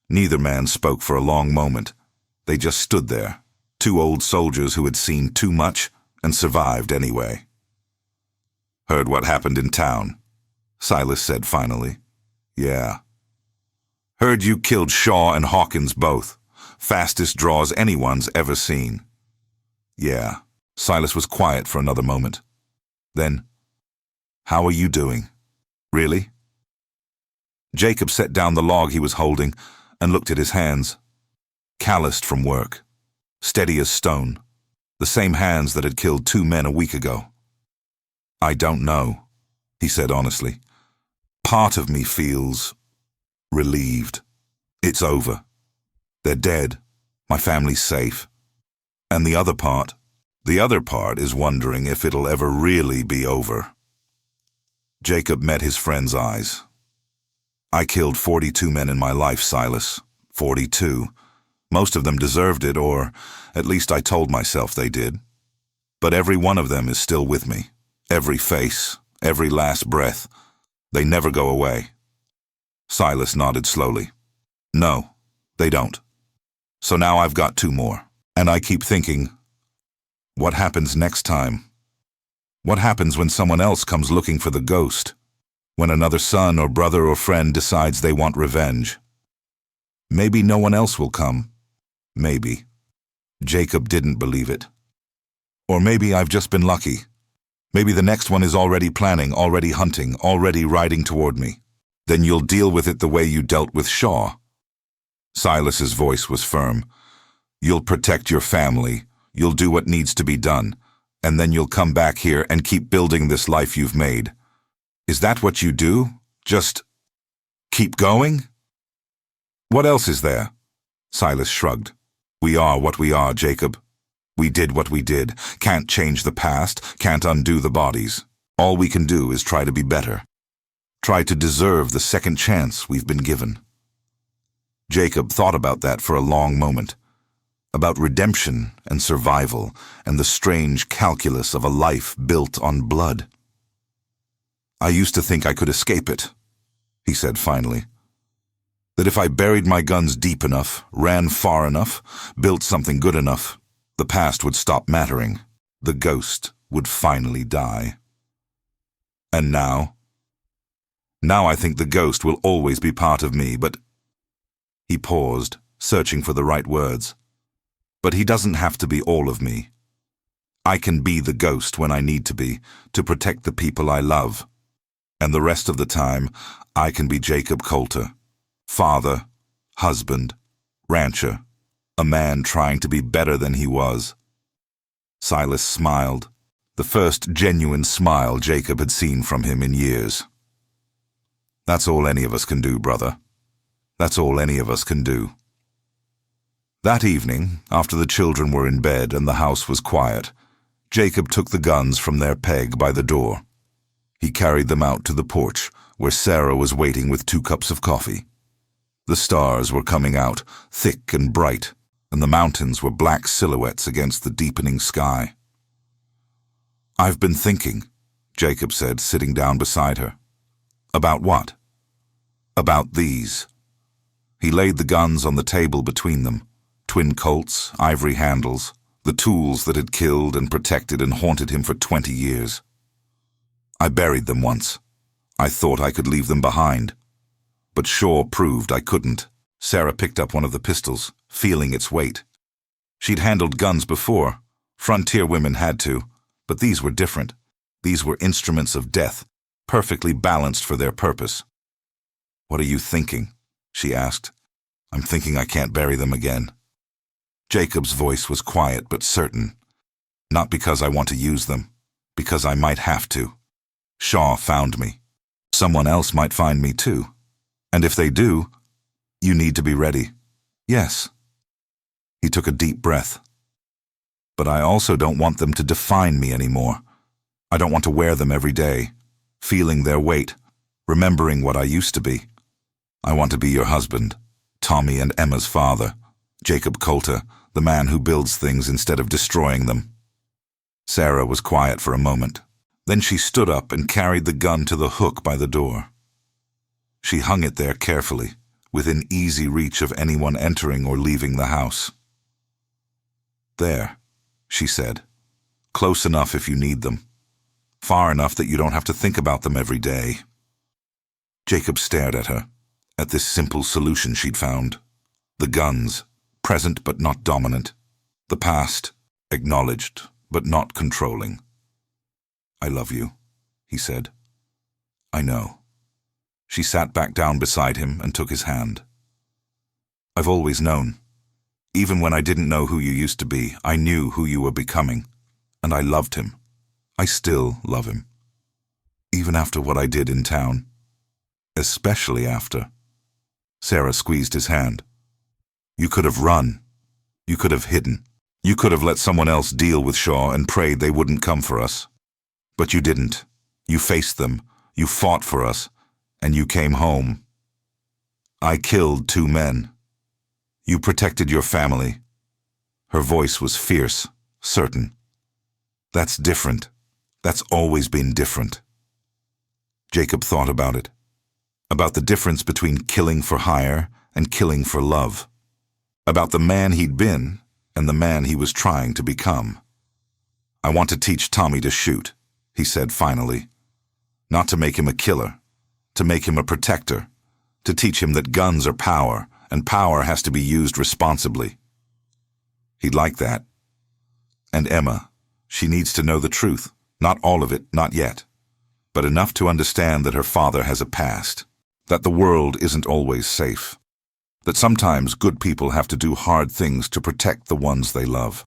Neither man spoke for a long moment. They just stood there, two old soldiers who had seen too much and survived anyway. "Heard what happened in town," Silas said finally. "Yeah. Heard you killed Shaw and Hawkins both. Fastest draws anyone's ever seen." "Yeah." Silas was quiet for another moment. Then, "How are you doing? Really?" Jacob set down the log he was holding and looked at his hands. Calloused from work, steady as stone, the same hands that had killed 2 men a week ago. "I don't know," he said honestly. "Part of me feels relieved. It's over. They're dead. My family's safe. And the other part is wondering if it'll ever really be over." Jacob met his friend's eyes. "I killed 42 men in my life, Silas. 42. Most of them deserved it, or at least I told myself they did. But every one of them is still with me. Every face, every last breath. They never go away." Silas nodded slowly. "No, they don't. So now I've got 2 more. And I keep thinking, what happens next time? What happens when someone else comes looking for the ghost? When another son or brother or friend decides they want revenge? Maybe no one else will come. Maybe. Jacob didn't believe it. Or maybe I've just been lucky. Maybe the next one is already planning, already hunting, already riding toward me. Then you'll deal with it the way you dealt with Shaw. Silas's voice was firm. You'll protect your family, you'll do what needs to be done, and then you'll come back here and keep building this life you've made. Is that what you do? Just keep going? What else is there? Silas shrugged. We are what we are, Jacob. We did what we did. Can't change the past, can't undo the bodies. All we can do is try to be better. Try to deserve the second chance we've been given. Jacob thought about that for a long moment. About redemption and survival and the strange calculus of a life built on blood. I used to think I could escape it, he said finally. That if I buried my guns deep enough, ran far enough, built something good enough, the past would stop mattering. The ghost would finally die. And now? Now I think the ghost will always be part of me, but... He paused, searching for the right words. But he doesn't have to be all of me. I can be the ghost when I need to be, to protect the people I love. And the rest of the time, I can be Jacob Colter. Father, husband, rancher, a man trying to be better than he was. Silas smiled, the first genuine smile Jacob had seen from him in years. That's all any of us can do, brother. That's all any of us can do. That evening, after the children were in bed and the house was quiet, Jacob took the guns from their peg by the door. He carried them out to the porch, where Sarah was waiting with 2 cups of coffee. The stars were coming out, thick and bright, and the mountains were black silhouettes against the deepening sky. I've been thinking, Jacob said, sitting down beside her. About what? About these. He laid the guns on the table between them, twin Colts, ivory handles, the tools that had killed and protected and haunted him for 20 years. I buried them once. I thought I could leave them behind. But Shaw proved I couldn't. Sarah picked up one of the pistols, feeling its weight. She'd handled guns before. Frontier women had to. But these were different. These were instruments of death, perfectly balanced for their purpose. What are you thinking? She asked. I'm thinking I can't bury them again. Jacob's voice was quiet but certain. Not because I want to use them. Because I might have to. Shaw found me. Someone else might find me too. And if they do, you need to be ready. Yes. He took a deep breath. But I also don't want them to define me anymore. I don't want to wear them every day, feeling their weight, remembering what I used to be. I want to be your husband, Tommy and Emma's father, Jacob Colter, the man who builds things instead of destroying them. Sarah was quiet for a moment. Then she stood up and carried the gun to the hook by the door. She hung it there carefully, within easy reach of anyone entering or leaving the house. There, she said, close enough if you need them, far enough that you don't have to think about them every day. Jacob stared at her, at this simple solution she'd found. The guns, present but not dominant. The past, acknowledged but not controlling. I love you, he said. I know. She sat back down beside him and took his hand. I've always known. Even when I didn't know who you used to be, I knew who you were becoming. And I loved him. I still love him. Even after what I did in town. Especially after. Sarah squeezed his hand. You could have run. You could have hidden. You could have let someone else deal with Shaw and prayed they wouldn't come for us. But you didn't. You faced them. You fought for us. And you came home. I killed 2 men. You protected your family. Her voice was fierce, certain. That's different. That's always been different. Jacob thought about it. About the difference between killing for hire and killing for love. About the man he'd been and the man he was trying to become. I want to teach Tommy to shoot, he said finally. Not to make him a killer. To make him a protector, to teach him that guns are power and power has to be used responsibly. He'd like that. And Emma, she needs to know the truth. Not all of it, not yet. But enough to understand that her father has a past. That the world isn't always safe. That sometimes good people have to do hard things to protect the ones they love.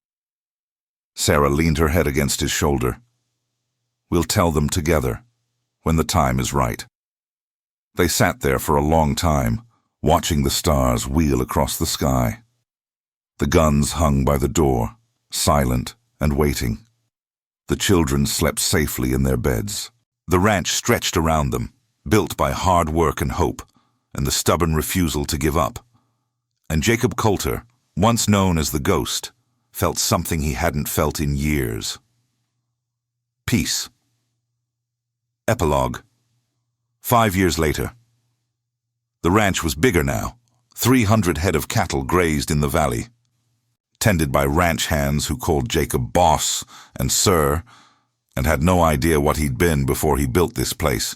Sarah leaned her head against his shoulder. We'll tell them together, when the time is right. They sat there for a long time, watching the stars wheel across the sky. The guns hung by the door, silent and waiting. The children slept safely in their beds. The ranch stretched around them, built by hard work and hope, and the stubborn refusal to give up. And Jacob Colter, once known as the Ghost, felt something he hadn't felt in years. Peace. Epilogue. 5 years later. The ranch was bigger now. 300 head of cattle grazed in the valley, tended by ranch hands who called Jacob boss and sir, and had no idea what he'd been before he built this place.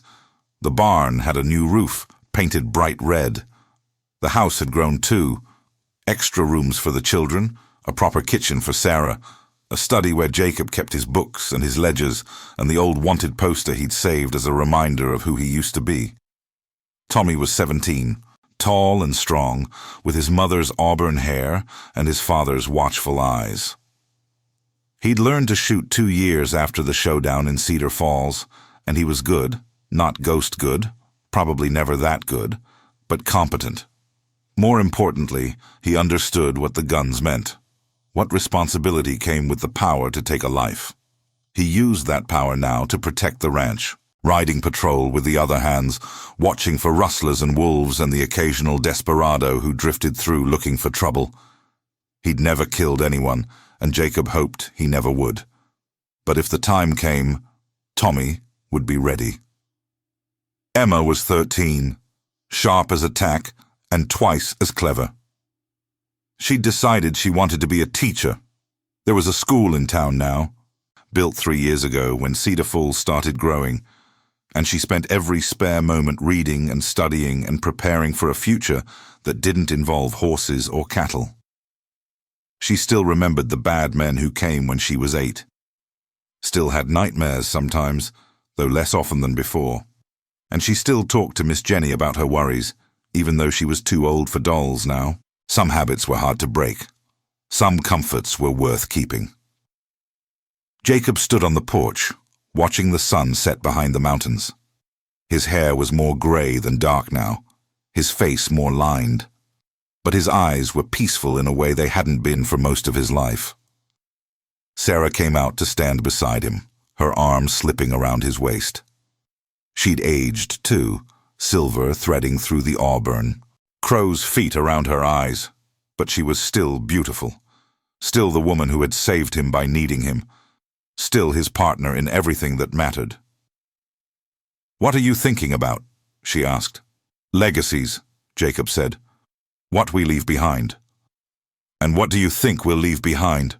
The barn had a new roof, painted bright red. The house had grown too. Extra rooms for the children, a proper kitchen for Sarah, a study where Jacob kept his books and his ledgers, and the old wanted poster he'd saved as a reminder of who he used to be. Tommy was 17, tall and strong, with his mother's auburn hair and his father's watchful eyes. He'd learned to shoot 2 years after the showdown in Cedar Falls, and he was good, not ghost good, probably never that good, but competent. More importantly, he understood what the guns meant. What responsibility came with the power to take a life. He used that power now to protect the ranch, riding patrol with the other hands, watching for rustlers and wolves and the occasional desperado who drifted through looking for trouble. He'd never killed anyone, and Jacob hoped he never would. But if the time came, Tommy would be ready. Emma was 13, sharp as a tack and twice as clever. She'd decided she wanted to be a teacher. There was a school in town now, built 3 years ago when Cedar Falls started growing, and she spent every spare moment reading and studying and preparing for a future that didn't involve horses or cattle. She still remembered the bad men who came when she was 8. Still had nightmares sometimes, though less often than before. And she still talked to Miss Jenny about her worries, even though she was too old for dolls now. Some habits were hard to break. Some comforts were worth keeping. Jacob stood on the porch, watching the sun set behind the mountains. His hair was more gray than dark now, his face more lined. But his eyes were peaceful in a way they hadn't been for most of his life. Sarah came out to stand beside him, her arm slipping around his waist. She'd aged, too, silver threading through the auburn, crow's feet around her eyes, but she was still beautiful, still the woman who had saved him by needing him, still his partner in everything that mattered. "What are you thinking about?" she asked. "Legacies," Jacob said. "What we leave behind." "And what do you think we'll leave behind?"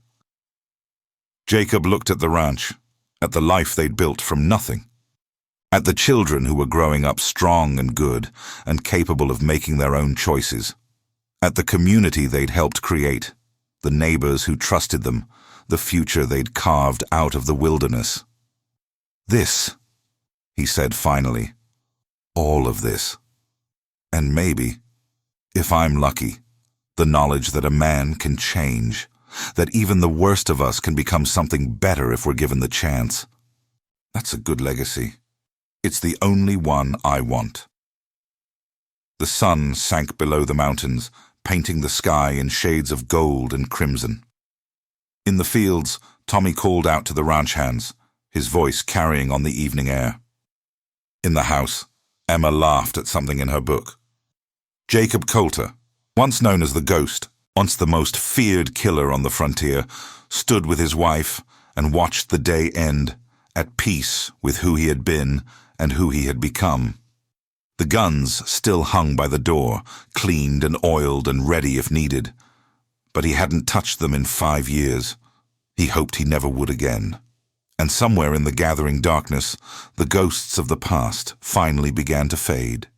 Jacob looked at the ranch, at the life they'd built from nothing. At the children who were growing up strong and good and capable of making their own choices. At the community they'd helped create, the neighbors who trusted them, the future they'd carved out of the wilderness. "This," he said finally, "all of this. And maybe, if I'm lucky, the knowledge that a man can change, that even the worst of us can become something better if we're given the chance. That's a good legacy. It's the only one I want." The sun sank below the mountains, painting the sky in shades of gold and crimson. In the fields, Tommy called out to the ranch hands, his voice carrying on the evening air. In the house, Emma laughed at something in her book. Jacob Colter, once known as the Ghost, once the most feared killer on the frontier, stood with his wife and watched the day end, at peace with who he had been and who he had become. The guns still hung by the door, cleaned and oiled and ready if needed. But he hadn't touched them in 5 years. He hoped he never would again. And somewhere in the gathering darkness, the ghosts of the past finally began to fade.